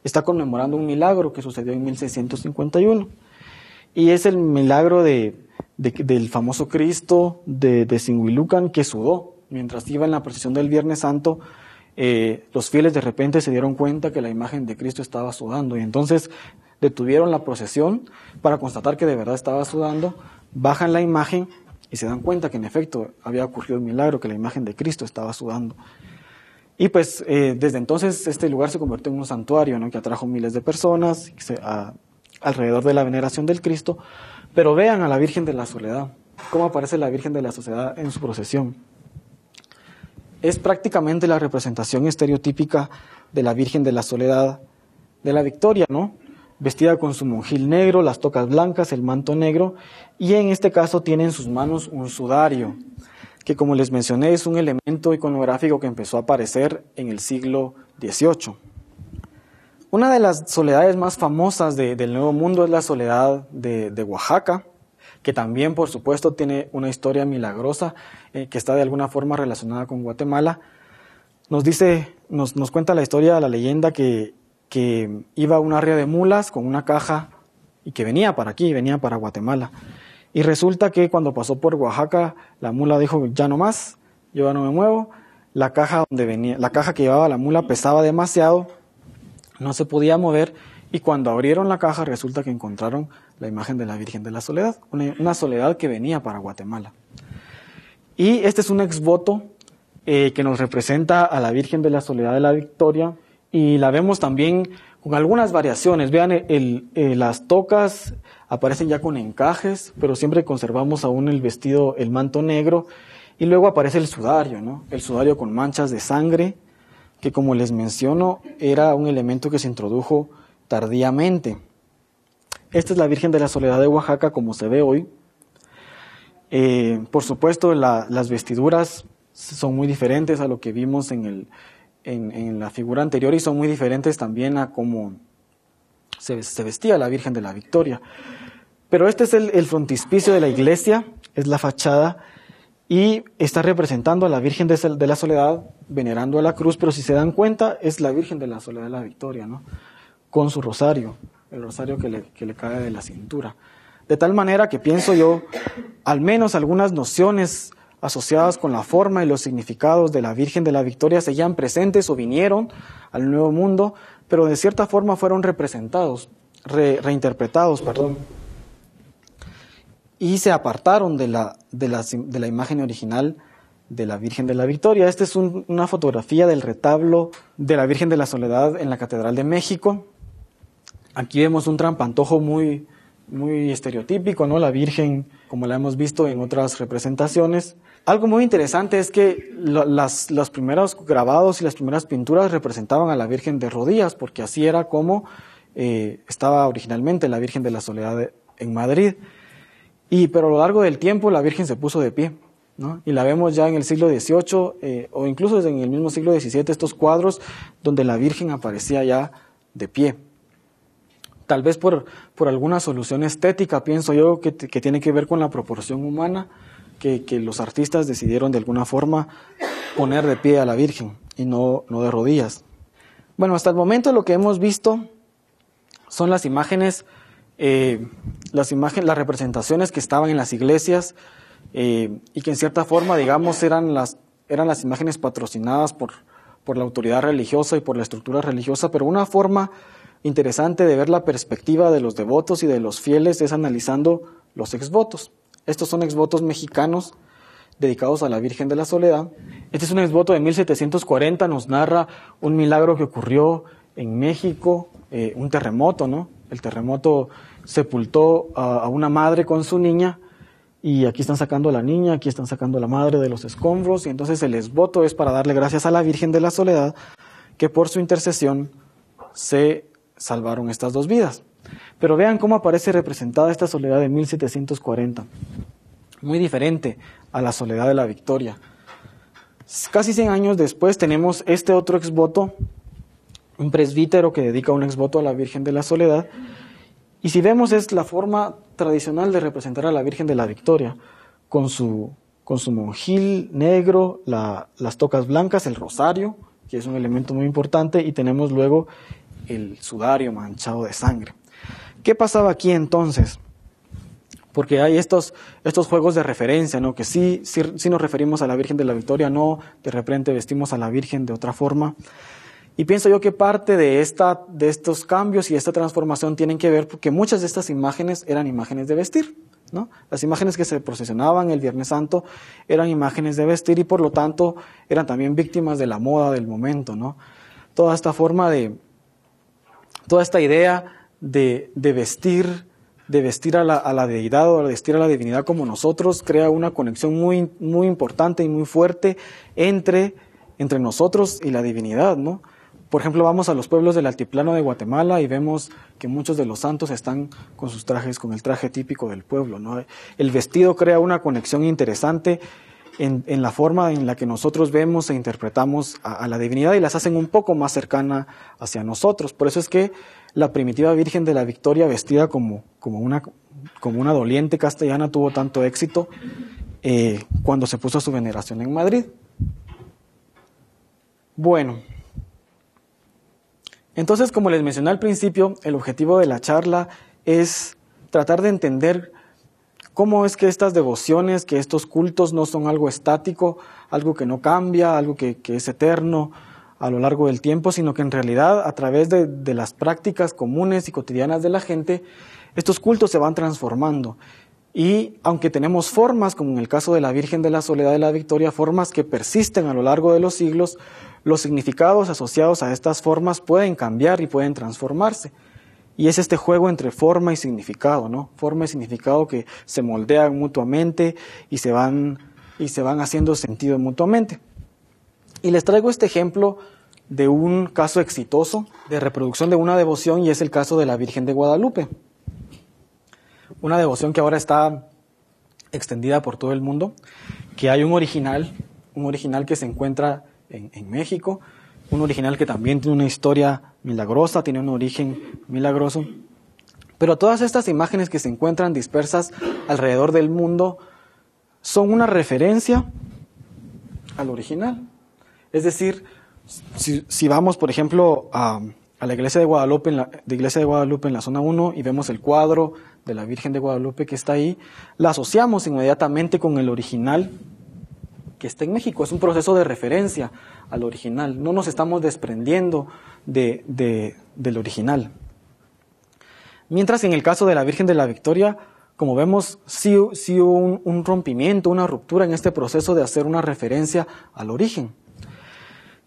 está conmemorando un milagro que sucedió en 1651. Y es el milagro del famoso Cristo de Singuilucan, que sudó. Mientras iba en la procesión del Viernes Santo, los fieles de repente se dieron cuenta que la imagen de Cristo estaba sudando, y entonces detuvieron la procesión para constatar que de verdad estaba sudando, bajan la imagen y se dan cuenta que en efecto había ocurrido el milagro, que la imagen de Cristo estaba sudando. Y pues desde entonces este lugar se convirtió en un santuario, ¿no?, que atrajo miles de personas alrededor de la veneración del Cristo. Pero vean a la Virgen de la Soledad, cómo aparece la Virgen de la Soledad en su procesión. Es prácticamente la representación estereotípica de la Virgen de la Soledad de la Victoria, ¿no?, vestida con su monjil negro, las tocas blancas, el manto negro, y en este caso tiene en sus manos un sudario, que como les mencioné es un elemento iconográfico que empezó a aparecer en el siglo XVIII. Una de las soledades más famosas del Nuevo Mundo es la soledad de Oaxaca, que también por supuesto tiene una historia milagrosa que está de alguna forma relacionada con Guatemala. Nos cuenta la historia, la leyenda, que iba un arria de mulas con una caja y que venía para aquí, venía para Guatemala. Y resulta que cuando pasó por Oaxaca, la mula dijo, ya no más, yo ya no me muevo. La caja que llevaba la mula pesaba demasiado, no se podía mover, y cuando abrieron la caja resulta que encontraron la imagen de la Virgen de la Soledad, una soledad que venía para Guatemala. Y este es un exvoto que nos representa a la Virgen de la Soledad de la Victoria, y la vemos también con algunas variaciones. Vean, las tocas aparecen ya con encajes, pero siempre conservamos aún el vestido, el manto negro, y luego aparece el sudario, ¿no?, el sudario con manchas de sangre, que como les menciono, era un elemento que se introdujo tardíamente. Esta es la Virgen de la Soledad de Oaxaca como se ve hoy. Por supuesto, las vestiduras son muy diferentes a lo que vimos en la figura anterior, y son muy diferentes también a cómo se vestía la Virgen de la Victoria. Pero este es el frontispicio de la iglesia, es la fachada, y está representando a la Virgen de la Soledad venerando a la cruz, pero si se dan cuenta es la Virgen de la Soledad de la Victoria, ¿no?, con su rosario, el rosario que le cae de la cintura. De tal manera que pienso yo, al menos algunas nociones asociadas con la forma y los significados de la Virgen de la Victoria seguían presentes o vinieron al Nuevo Mundo, pero de cierta forma fueron reinterpretados, y se apartaron de la imagen original de la Virgen de la Victoria. Esta es una fotografía del retablo de la Virgen de la Soledad en la Catedral de México. Aquí vemos un trampantojo muy estereotípico, ¿no? La Virgen, como la hemos visto en otras representaciones. Algo muy interesante es que los primeros grabados y las primeras pinturas representaban a la Virgen de rodillas, porque así era como estaba originalmente la Virgen de la Soledad en Madrid. Pero a lo largo del tiempo la Virgen se puso de pie, ¿no? Y la vemos ya en el siglo XVIII, o incluso en el mismo siglo XVII, estos cuadros donde la Virgen aparecía ya de pie. Tal vez por alguna solución estética, pienso yo, que tiene que ver con la proporción humana, que los artistas decidieron de alguna forma poner de pie a la Virgen y no de rodillas. Bueno, hasta el momento lo que hemos visto son las imágenes, las representaciones que estaban en las iglesias y que en cierta forma, digamos, eran las imágenes patrocinadas por la autoridad religiosa y por la estructura religiosa, pero una forma interesante de ver la perspectiva de los devotos y de los fieles es analizando los exvotos. Estos son exvotos mexicanos dedicados a la Virgen de la Soledad. Este es un exvoto de 1740, nos narra un milagro que ocurrió en México, un terremoto, ¿no? El terremoto sepultó a una madre con su niña, y aquí están sacando a la niña, aquí están sacando a la madre de los escombros, y entonces el exvoto es para darle gracias a la Virgen de la Soledad, que por su intercesión se salvaron estas dos vidas. Pero vean cómo aparece representada esta Soledad de 1740. Muy diferente a la Soledad de la Victoria. Casi 100 años después tenemos este otro exvoto, un presbítero que dedica un exvoto a la Virgen de la Soledad. Y si vemos, es la forma tradicional de representar a la Virgen de la Victoria, con su monjil negro, las tocas blancas, el rosario, que es un elemento muy importante, y tenemos luego el sudario manchado de sangre. ¿Qué pasaba aquí entonces? Porque hay estos juegos de referencia, ¿no? Que sí nos referimos a la Virgen de la Victoria, no, de repente vestimos a la Virgen de otra forma. Y pienso yo que parte de estos cambios y esta transformación tienen que ver porque muchas de estas imágenes eran imágenes de vestir, ¿no? Las imágenes que se procesionaban el Viernes Santo eran imágenes de vestir y por lo tanto eran también víctimas de la moda del momento, ¿no? Toda esta idea de vestir a la deidad o de vestir a la divinidad como nosotros crea una conexión muy, muy importante y muy fuerte entre nosotros y la divinidad, ¿no? Por ejemplo, vamos a los pueblos del altiplano de Guatemala y vemos que muchos de los santos están con sus trajes, con el traje típico del pueblo, ¿no? El vestido crea una conexión interesante en la forma en la que nosotros vemos e interpretamos a la divinidad y las hacen un poco más cercana hacia nosotros. Por eso es que la primitiva Virgen de la Victoria, vestida como una doliente castellana, tuvo tanto éxito cuando se puso su veneración en Madrid. Bueno, entonces, como les mencioné al principio, el objetivo de la charla es tratar de entender cómo es que estas devociones, que estos cultos no son algo estático, algo que no cambia, algo que es eterno a lo largo del tiempo, sino que en realidad a través de las prácticas comunes y cotidianas de la gente, estos cultos se van transformando. Y aunque tenemos formas, como en el caso de la Virgen de la Soledad de la Victoria, formas que persisten a lo largo de los siglos, los significados asociados a estas formas pueden cambiar y pueden transformarse. Y es este juego entre forma y significado, ¿no? Forma y significado que se moldean mutuamente y se van haciendo sentido mutuamente. Y les traigo este ejemplo de un caso exitoso de reproducción de una devoción y es el caso de la Virgen de Guadalupe. Una devoción que ahora está extendida por todo el mundo, que hay un original que se encuentra en México, un original que también tiene una historia milagrosa, tiene un origen milagroso, pero todas estas imágenes que se encuentran dispersas alrededor del mundo son una referencia al original. Es decir, si vamos, por ejemplo, a la iglesia de Guadalupe, en la zona 1 y vemos el cuadro de la Virgen de Guadalupe que está ahí, la asociamos inmediatamente con el original que está en México. Es un proceso de referencia al original. No nos estamos desprendiendo del original. Mientras en el caso de la Virgen de la Victoria, como vemos, sí hubo un rompimiento, una ruptura en este proceso de hacer una referencia al origen.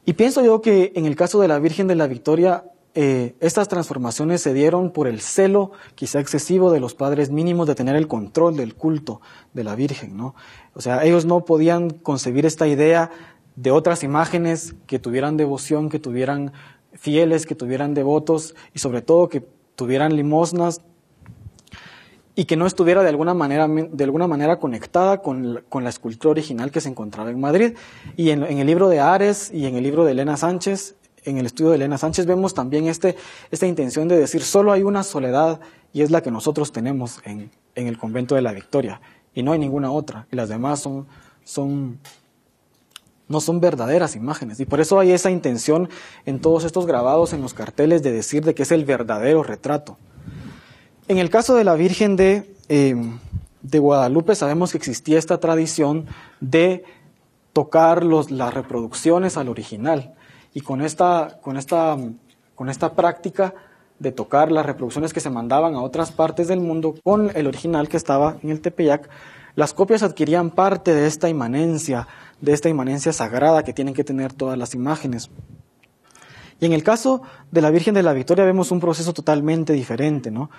Y pienso yo que en el caso de la Virgen de la Victoria, estas transformaciones se dieron por el celo quizá excesivo de los padres mínimos de tener el control del culto de la Virgen, ¿no? O sea, ellos no podían concebir esta idea de otras imágenes que tuvieran devoción, que tuvieran fieles, que tuvieran devotos y sobre todo que tuvieran limosnas y que no estuviera de alguna manera conectada con la escultura original que se encontraba en Madrid. Y en el libro de Ares y en el libro de Elena Sánchez, en el estudio de Elena Sánchez, vemos también esta intención de decir solo hay una soledad y es la que nosotros tenemos en el convento de la Victoria y no hay ninguna otra y las demás no son verdaderas imágenes y por eso hay esa intención en todos estos grabados en los carteles de decir de que es el verdadero retrato. En el caso de la Virgen de Guadalupe sabemos que existía esta tradición de tocar las reproducciones al original. Y con esta práctica de tocar las reproducciones que se mandaban a otras partes del mundo con el original que estaba en el Tepeyac, las copias adquirían parte de esta inmanencia sagrada que tienen que tener todas las imágenes. Y en el caso de la Virgen de la Victoria vemos un proceso totalmente diferente, ¿no?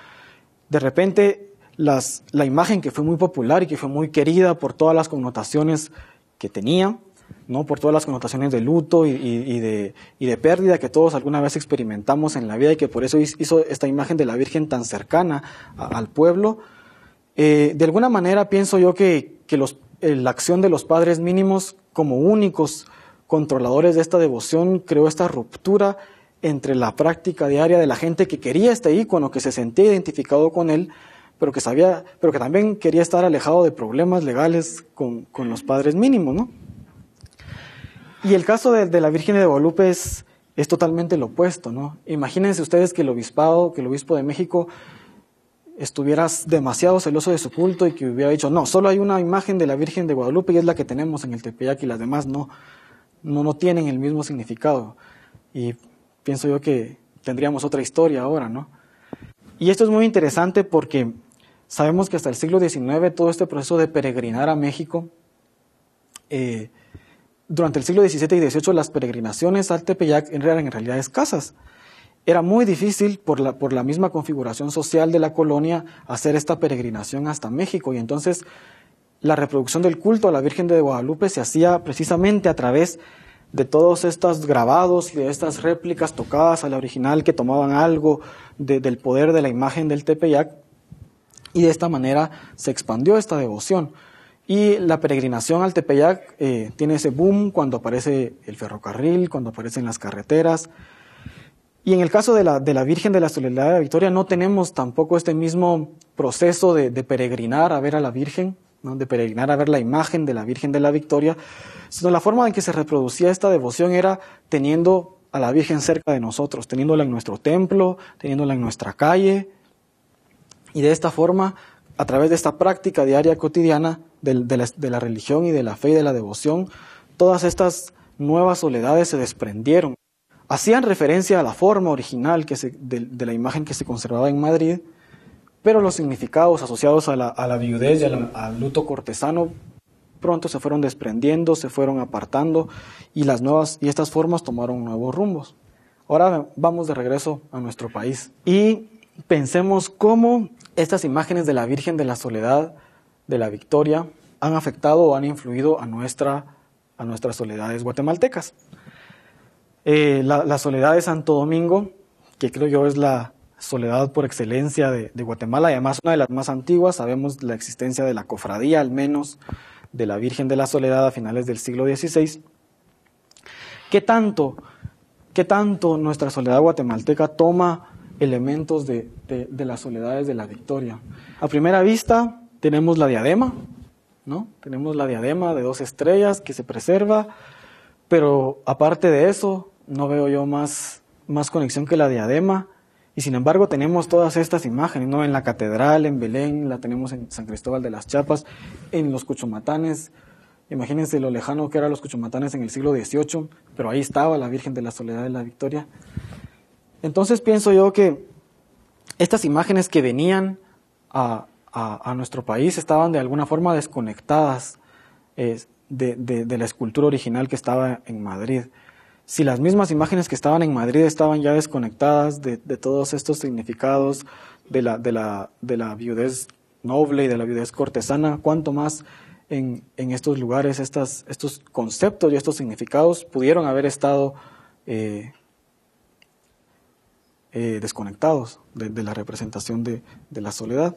De repente la imagen que fue muy popular y que fue muy querida por todas las connotaciones que tenía, ¿no? Por todas las connotaciones de luto y de pérdida que todos alguna vez experimentamos en la vida y que por eso hizo esta imagen de la Virgen tan cercana al pueblo. De alguna manera pienso yo que la acción de los padres mínimos como únicos controladores de esta devoción creó esta ruptura entre la práctica diaria de la gente que quería este ícono, que se sentía identificado con él, pero que también quería estar alejado de problemas legales con los padres mínimos, ¿no? Y el caso de la Virgen de Guadalupe es totalmente lo opuesto, ¿no? Imagínense ustedes que el obispo de México estuviera demasiado celoso de su culto y que hubiera dicho, no, solo hay una imagen de la Virgen de Guadalupe y es la que tenemos en el Tepeyac y las demás no tienen el mismo significado. Y pienso yo que tendríamos otra historia ahora, ¿no? Y esto es muy interesante porque sabemos que hasta el siglo XIX todo este proceso de peregrinar a México, durante el siglo XVII y XVIII las peregrinaciones al Tepeyac eran en realidad escasas. Era muy difícil por la misma configuración social de la colonia hacer esta peregrinación hasta México y entonces la reproducción del culto a la Virgen de Guadalupe se hacía precisamente a través de todos estos grabados y de estas réplicas tocadas a la original que tomaban algo del poder de la imagen del Tepeyac y de esta manera se expandió esta devoción. Y la peregrinación al Tepeyac tiene ese boom cuando aparece el ferrocarril, cuando aparecen las carreteras. Y en el caso de la Virgen de la Soledad de la Victoria no tenemos tampoco este mismo proceso de peregrinar a ver a la Virgen, ¿no? De peregrinar a ver la imagen de la Virgen de la Victoria, sino la forma en que se reproducía esta devoción era teniendo a la Virgen cerca de nosotros, teniéndola en nuestro templo, teniéndola en nuestra calle. Y de esta forma, a través de esta práctica diaria cotidiana de la religión y de la fe y de la devoción, todas estas nuevas soledades se desprendieron. Hacían referencia a la forma original de la imagen que se conservaba en Madrid, pero los significados asociados a la viudez y al luto cortesano pronto se fueron desprendiendo, se fueron apartando y estas formas tomaron nuevos rumbos. Ahora vamos de regreso a nuestro país y pensemos cómo estas imágenes de la Virgen de la Soledad de la Victoria han afectado o han influido a nuestras soledades guatemaltecas. La soledad de Santo Domingo, que creo yo es la soledad por excelencia de Guatemala y además una de las más antiguas, sabemos la existencia de la cofradía al menos de la Virgen de la Soledad a finales del siglo XVI. ¿Qué tanto nuestra soledad guatemalteca toma elementos de las soledades de la Victoria? A primera vista tenemos la diadema, ¿no? Tenemos la diadema de 2 estrellas que se preserva, pero aparte de eso no veo yo más conexión que la diadema. Y sin embargo tenemos todas estas imágenes, ¿no? En la catedral, en Belén, la tenemos en San Cristóbal de las Chiapas, en los Cuchumatanes, Imagínense lo lejano que eran los Cuchumatanes en el siglo XVIII, pero ahí estaba la Virgen de la Soledad de la Victoria. Entonces pienso yo que estas imágenes que venían a nuestro país estaban de alguna forma desconectadas de la escultura original que estaba en Madrid. Si las mismas imágenes que estaban en Madrid estaban ya desconectadas de todos estos significados de la viudez noble y de la viudez cortesana, cuánto más en estos lugares estos conceptos y estos significados pudieron haber estado desconectados de la representación de la soledad.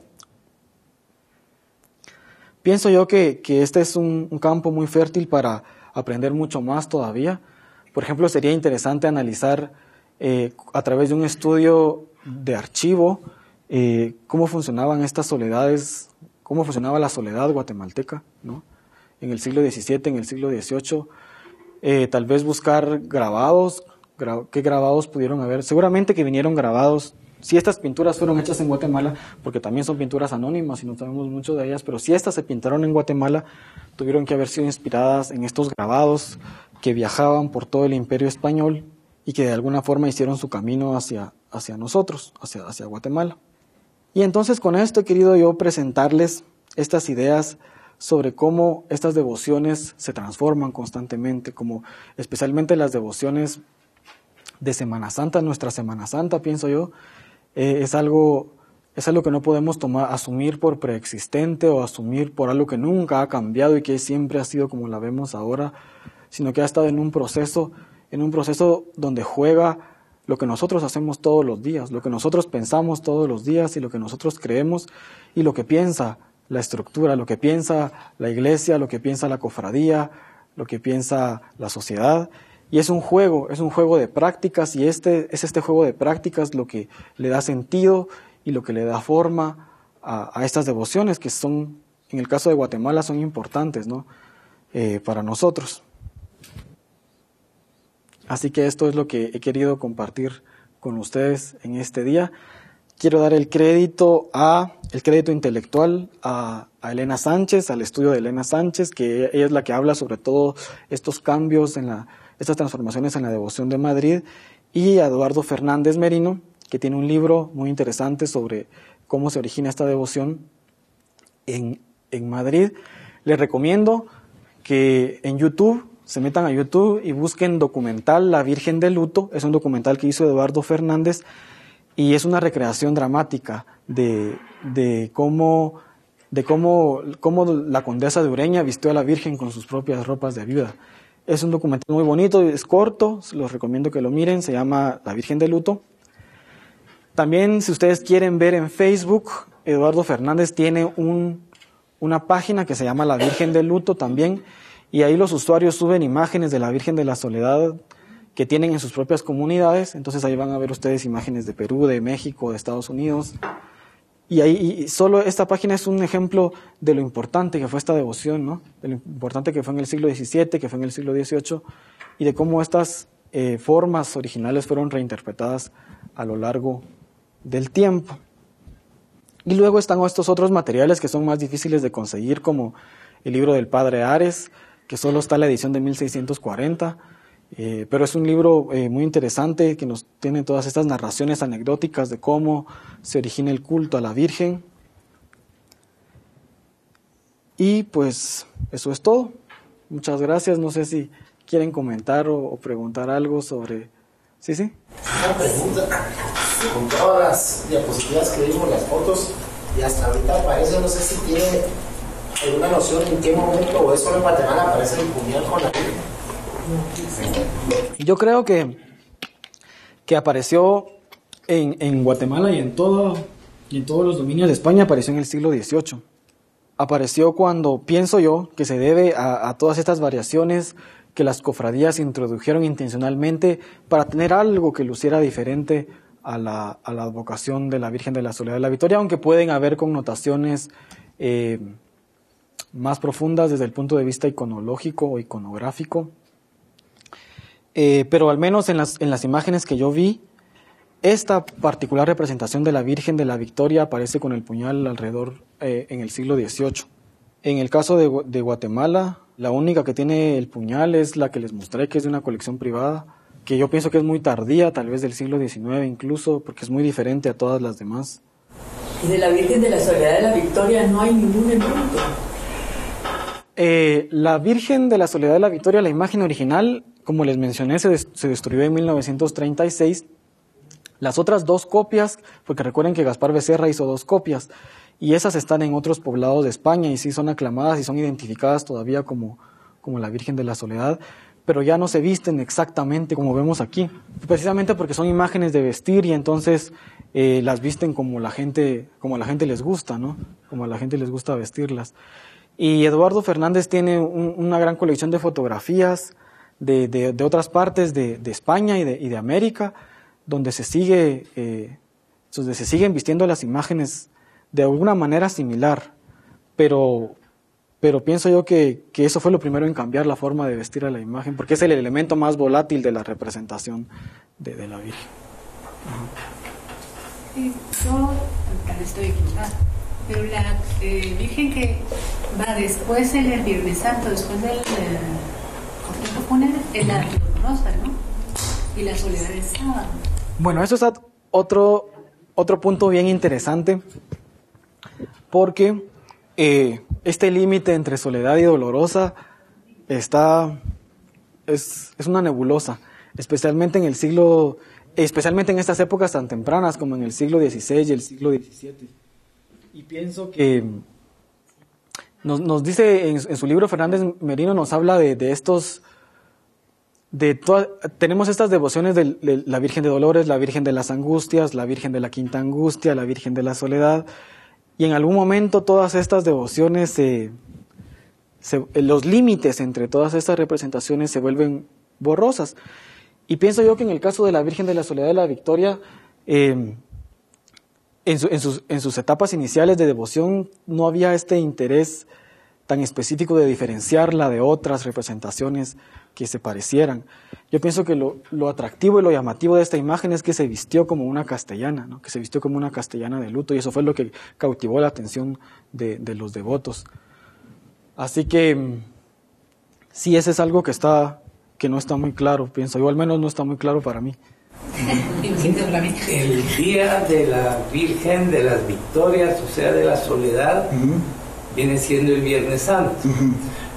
Pienso yo que este es un campo muy fértil para aprender mucho más todavía. Por ejemplo, sería interesante analizar a través de un estudio de archivo cómo funcionaban estas soledades, cómo funcionaba la soledad guatemalteca, ¿no? En el siglo XVII, en el siglo XVIII, tal vez buscar grabados, qué grabados pudieron haber. Seguramente que vinieron grabados. Si estas pinturas fueron hechas en Guatemala, porque también son pinturas anónimas y no sabemos mucho de ellas, pero si estas se pintaron en Guatemala, tuvieron que haber sido inspiradas en estos grabados que viajaban por todo el Imperio Español y que de alguna forma hicieron su camino hacia nosotros, hacia Guatemala. Y entonces con esto he querido yo presentarles estas ideas sobre cómo estas devociones se transforman constantemente, como especialmente las devociones de Semana Santa, nuestra Semana Santa, pienso yo, es algo que no podemos asumir por preexistente o asumir por algo que nunca ha cambiado y que siempre ha sido como la vemos ahora, sino que ha estado en un proceso donde juega lo que nosotros hacemos todos los días, lo que nosotros pensamos todos los días y lo que nosotros creemos y lo que piensa la estructura, lo que piensa la iglesia, lo que piensa la cofradía, lo que piensa la sociedad. Y es un juego de prácticas y este juego de prácticas lo que le da sentido y lo que le da forma a estas devociones que son, en el caso de Guatemala, son importantes, ¿no? Para nosotros. Así que esto es lo que he querido compartir con ustedes en este día. Quiero dar el crédito intelectual a Elena Sánchez, al estudio de Elena Sánchez, que ella es la que habla sobre todo estos cambios estas transformaciones en la devoción de Madrid, y a Eduardo Fernández Merino, que tiene un libro muy interesante sobre cómo se origina esta devoción en Madrid. Les recomiendo que en YouTube se metan a YouTube y busquen documental La Virgen de Luto. Es un documental que hizo Eduardo Fernández y es una recreación dramática de cómo la condesa de Ureña vistió a la Virgen con sus propias ropas de viuda. Es un documental muy bonito, es corto, los recomiendo que lo miren, se llama La Virgen de Luto. También, si ustedes quieren ver en Facebook, Eduardo Fernández tiene una página que se llama La Virgen de Luto también, y ahí los usuarios suben imágenes de la Virgen de la Soledad que tienen en sus propias comunidades. Entonces ahí van a ver ustedes imágenes de Perú, de México, de Estados Unidos. Y solo esta página es un ejemplo de lo importante que fue esta devoción, ¿no? De lo importante que fue en el siglo XVII, que fue en el siglo XVIII, y de cómo estas formas originales fueron reinterpretadas a lo largo del tiempo. Y luego están estos otros materiales que son más difíciles de conseguir, como el libro del Padre Ares, que solo está en la edición de 1640, pero es un libro muy interesante que nos tiene todas estas narraciones anecdóticas de cómo se origina el culto a la Virgen. Y pues eso es todo. Muchas gracias. No sé si quieren comentar o preguntar algo sobre... ¿Sí? Una pregunta. Con todas las diapositivas que vimos, las fotos, y hasta ahorita aparece, no sé si tiene alguna noción en qué momento o es solo en Guatemala aparece el puñal con la Virgen. Yo creo que apareció en Guatemala y en todos los dominios de España, apareció en el siglo XVIII. Apareció cuando, pienso yo, que se debe a todas estas variaciones que las cofradías introdujeron intencionalmente para tener algo que luciera diferente a la advocación de la Virgen de la Soledad de la Victoria, aunque pueden haber connotaciones más profundas desde el punto de vista iconológico o iconográfico. Pero al menos en las imágenes que yo vi, esta particular representación de la Virgen de la Victoria aparece con el puñal alrededor en el siglo XVIII. En el caso de Guatemala, La única que tiene el puñal es la que les mostré, que es de una colección privada, que yo pienso que es muy tardía, tal vez del siglo XIX incluso, porque es muy diferente a todas las demás. ¿Y de la Virgen de la Soledad de la Victoria no hay ningún ejemplo? La Virgen de la Soledad de la Victoria, la imagen original, como les mencioné, se destruyó en 1936. Las otras 2 copias, porque recuerden que Gaspar Becerra hizo 2 copias, y esas están en otros poblados de España y sí son aclamadas y son identificadas todavía como la Virgen de la Soledad, pero ya no se visten exactamente como vemos aquí, precisamente porque son imágenes de vestir y entonces las visten como la gente les gusta, ¿no? Como a la gente les gusta vestirlas. Y Eduardo Fernández tiene una gran colección de fotografías de otras partes de España y de América, donde se siguen vistiendo las imágenes de alguna manera similar, pero pienso yo que eso fue lo primero en cambiar la forma de vestir a la imagen, porque es el elemento más volátil de la representación de la Virgen. Sí, yo tal vez estoy equivocada, pero la Virgen que va después del Viernes Santo, después del cortejo fúnebre, es la Dolorosa, ¿no? Y la Soledad del sábado. Bueno, eso es otro punto bien interesante, porque este límite entre soledad y dolorosa es una nebulosa, especialmente en estas épocas tan tempranas como en el siglo XVI y el siglo XVII. Y pienso que nos dice en su libro Fernández Merino, nos habla de estos... tenemos estas devociones de la Virgen de Dolores, la Virgen de las Angustias, la Virgen de la Quinta Angustia, la Virgen de la Soledad, y en algún momento todas estas devociones, los límites entre todas estas representaciones se vuelven borrosas. Y pienso yo que en el caso de la Virgen de la Soledad de la Victoria, en sus etapas iniciales de devoción no había este interés tan específico de diferenciarla de otras representaciones que se parecieran. Yo pienso que lo atractivo y lo llamativo de esta imagen es que se vistió como una castellana, ¿no? Que se vistió como una castellana de luto, y eso fue lo que cautivó la atención de los devotos. Así que sí, ese es algo que no está muy claro, pienso yo, al menos no está muy claro para mí. El día de la Virgen de las Victorias, o sea, de la Soledad, viene siendo el Viernes Santo.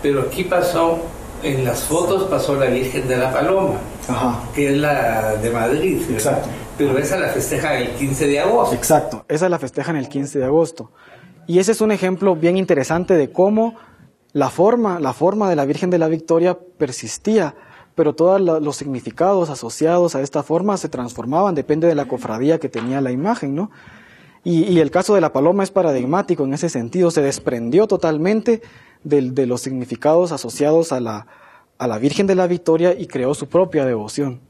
Pero aquí en las fotos pasó la Virgen de la Paloma, que es la de Madrid. Exacto. Pero esa la festejan el 15 de agosto. Exacto, esa la festejan el 15 de agosto. Y ese es un ejemplo bien interesante de cómo la forma de la Virgen de la Victoria persistía, pero todos los significados asociados a esta forma se transformaban, depende de la cofradía que tenía la imagen, ¿no? Y el caso de la paloma es paradigmático en ese sentido, se desprendió totalmente de los significados asociados a la Virgen de la Victoria y creó su propia devoción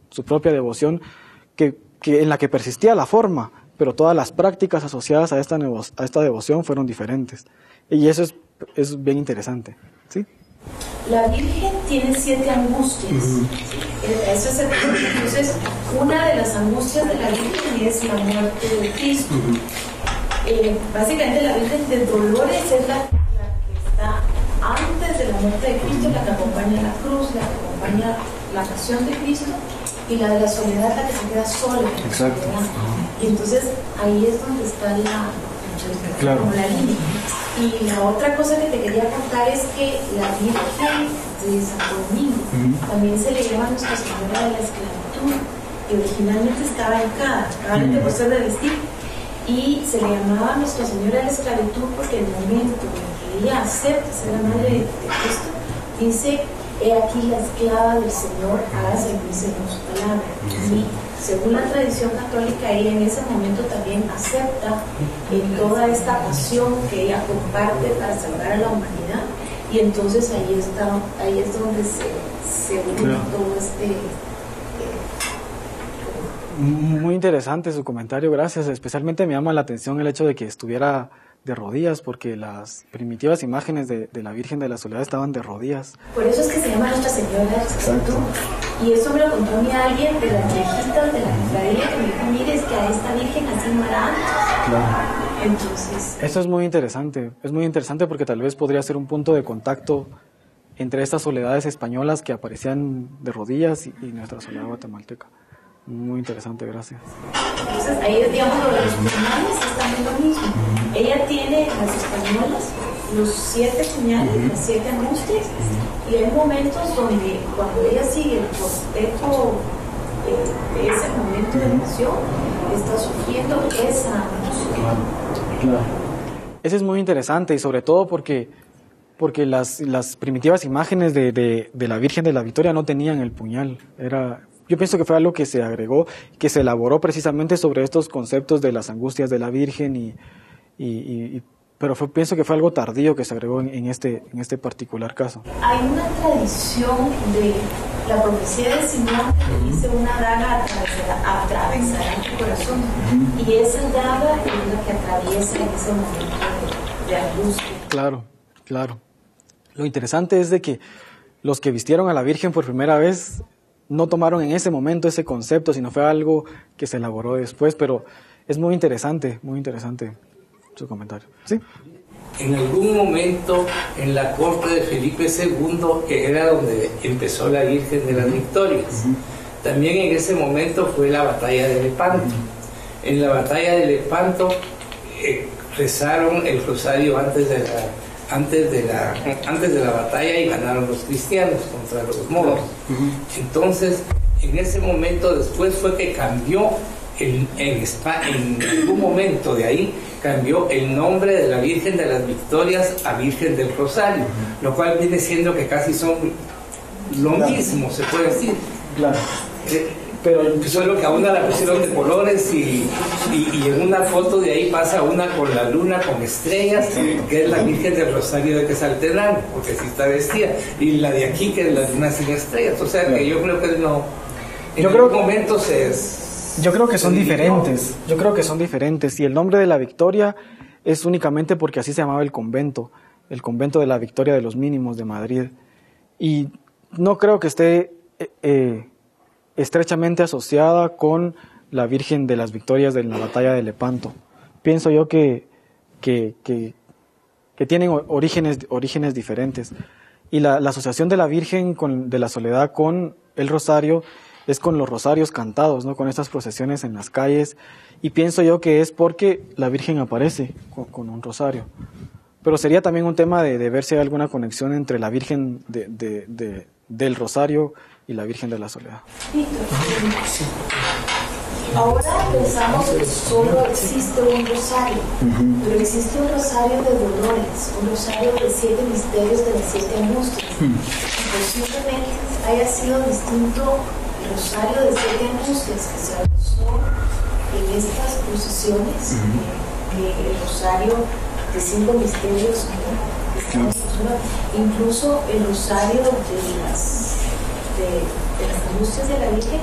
que en la que persistía la forma, pero todas las prácticas asociadas a esta devoción fueron diferentes. Y eso es bien interesante, ¿sí? La Virgen tiene 7 angustias. Eso es entonces, una de las angustias de la Virgen es la muerte de Cristo. Básicamente la Virgen de Dolores es la que está antes de la muerte de Cristo, la que acompaña la cruz, la que acompaña la pasión de Cristo, y la de la soledad, la que se queda sola. Exacto. Y entonces ahí es donde está como la línea. Y la otra cosa que te quería contar es que la Virgen de Santo Domingo también se le llama Nuestra Señora de la Esclavitud, que originalmente estaba hincada, por ser de vestir, y se le llamaba Nuestra Señora de la Esclavitud porque en el momento en que ella acepta ser la madre de Cristo, dice: he aquí la esclava del Señor, hágase en mí según su palabra. Y según la tradición católica, ella en ese momento también acepta toda esta pasión que ella comparte para salvar a la humanidad, y entonces ahí es donde se une todo Muy interesante su comentario, gracias. Especialmente me llama la atención el hecho de que estuviera de rodillas, porque las primitivas imágenes de la Virgen de la Soledad estaban de rodillas. Por eso es que se llama Nuestra Señora de la Esclavitud. Y eso me lo contó a mí alguien de las viejitas de la cofradía, que me dijo: mire, es que a esta Virgen así no era antes. Claro. Entonces... Eso es muy interesante porque tal vez podría ser un punto de contacto entre estas soledades españolas que aparecían de rodillas y nuestra soledad guatemalteca. Muy interesante, gracias. Entonces, ahí, digamos, los puñales están en lo mismo. Ella tiene, las españolas, los 7 puñales, las 7 angustias, y hay momentos donde, cuando ella sigue el cortejo de ese momento de emoción, está sufriendo esa angustia. Claro. Eso es muy interesante, y sobre todo porque las primitivas imágenes de la Virgen de la Victoria no tenían el puñal. Yo pienso que fue algo que se agregó, que se elaboró precisamente sobre estos conceptos de las angustias de la Virgen, pero pienso que fue algo tardío que se agregó en este particular caso. Hay una tradición de la profecía de Simón que dice una daga atravesará tu corazón, y esa daga es la que atraviesa en ese momento de angustia. Claro, claro. Lo interesante es de que los que vistieron a la Virgen por primera vez no tomaron en ese momento ese concepto, sino fue algo que se elaboró después, pero es muy interesante su comentario. ¿Sí? En algún momento en la corte de Felipe II, que era donde empezó la Virgen de las Victorias, también en ese momento fue la batalla de Lepanto. En la batalla de Lepanto rezaron el rosario antes de la batalla y ganaron los cristianos contra los moros. Entonces, en ese momento después fue que cambió, en algún momento de ahí, cambió el nombre de la Virgen de las Victorias a Virgen del Rosario, lo cual viene siendo que casi son lo mismo, se puede decir. Claro. Pero solo que a una la pusieron de colores y en una foto de ahí pasa una con la luna, con estrellas, que es la Virgen del Rosario de Quesaltenango, porque sí está vestida, y la de aquí que es la luna sin estrellas. O sea, que yo creo que no, en algún momento yo creo que son diferentes. Yo creo que son diferentes. Y el nombre de la Victoria es únicamente porque así se llamaba el convento de la Victoria de los Mínimos de Madrid. Y no creo que esté estrechamente asociada con la Virgen de las Victorias de la batalla de Lepanto. Pienso yo que tienen orígenes diferentes. Y la asociación de la Virgen de la Soledad con el Rosario es con los rosarios cantados, ¿no? Con estas procesiones en las calles, y pienso yo que es porque la Virgen aparece con un rosario. Pero sería también un tema de ver si hay alguna conexión entre la Virgen del Rosario y la Virgen de la Soledad. Ahora pensamos que solo existe un rosario, pero existe un rosario de dolores, un rosario de 7 misterios de las 7 angustias. Posiblemente haya sido distinto el rosario de 7 angustias que se usó en estas procesiones, el rosario de 5 misterios que estamos usando, incluso el rosario de las angustias de la Virgen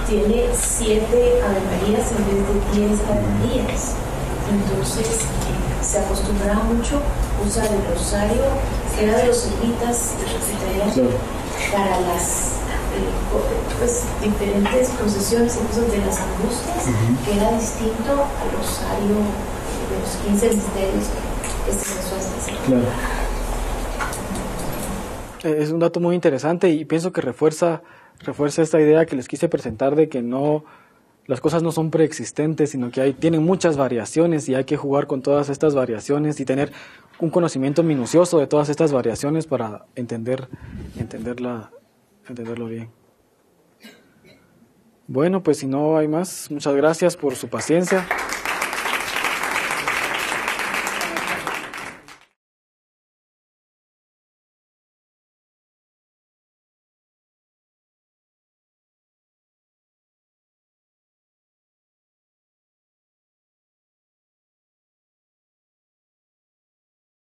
tiene 7 Ave Marías en vez de 10 Ave Marías. Entonces se acostumbraba mucho usar el rosario, que era de los ermitas para las diferentes procesiones, incluso de las angustias, que era distinto al rosario de los 15 misterios que se usó hasta ese momento. Es un dato muy interesante y pienso que refuerza esta idea que les quise presentar de que las cosas no son preexistentes, sino que tienen muchas variaciones y hay que jugar con todas estas variaciones y tener un conocimiento minucioso de todas estas variaciones para entenderlo bien. Bueno, pues si no hay más, muchas gracias por su paciencia.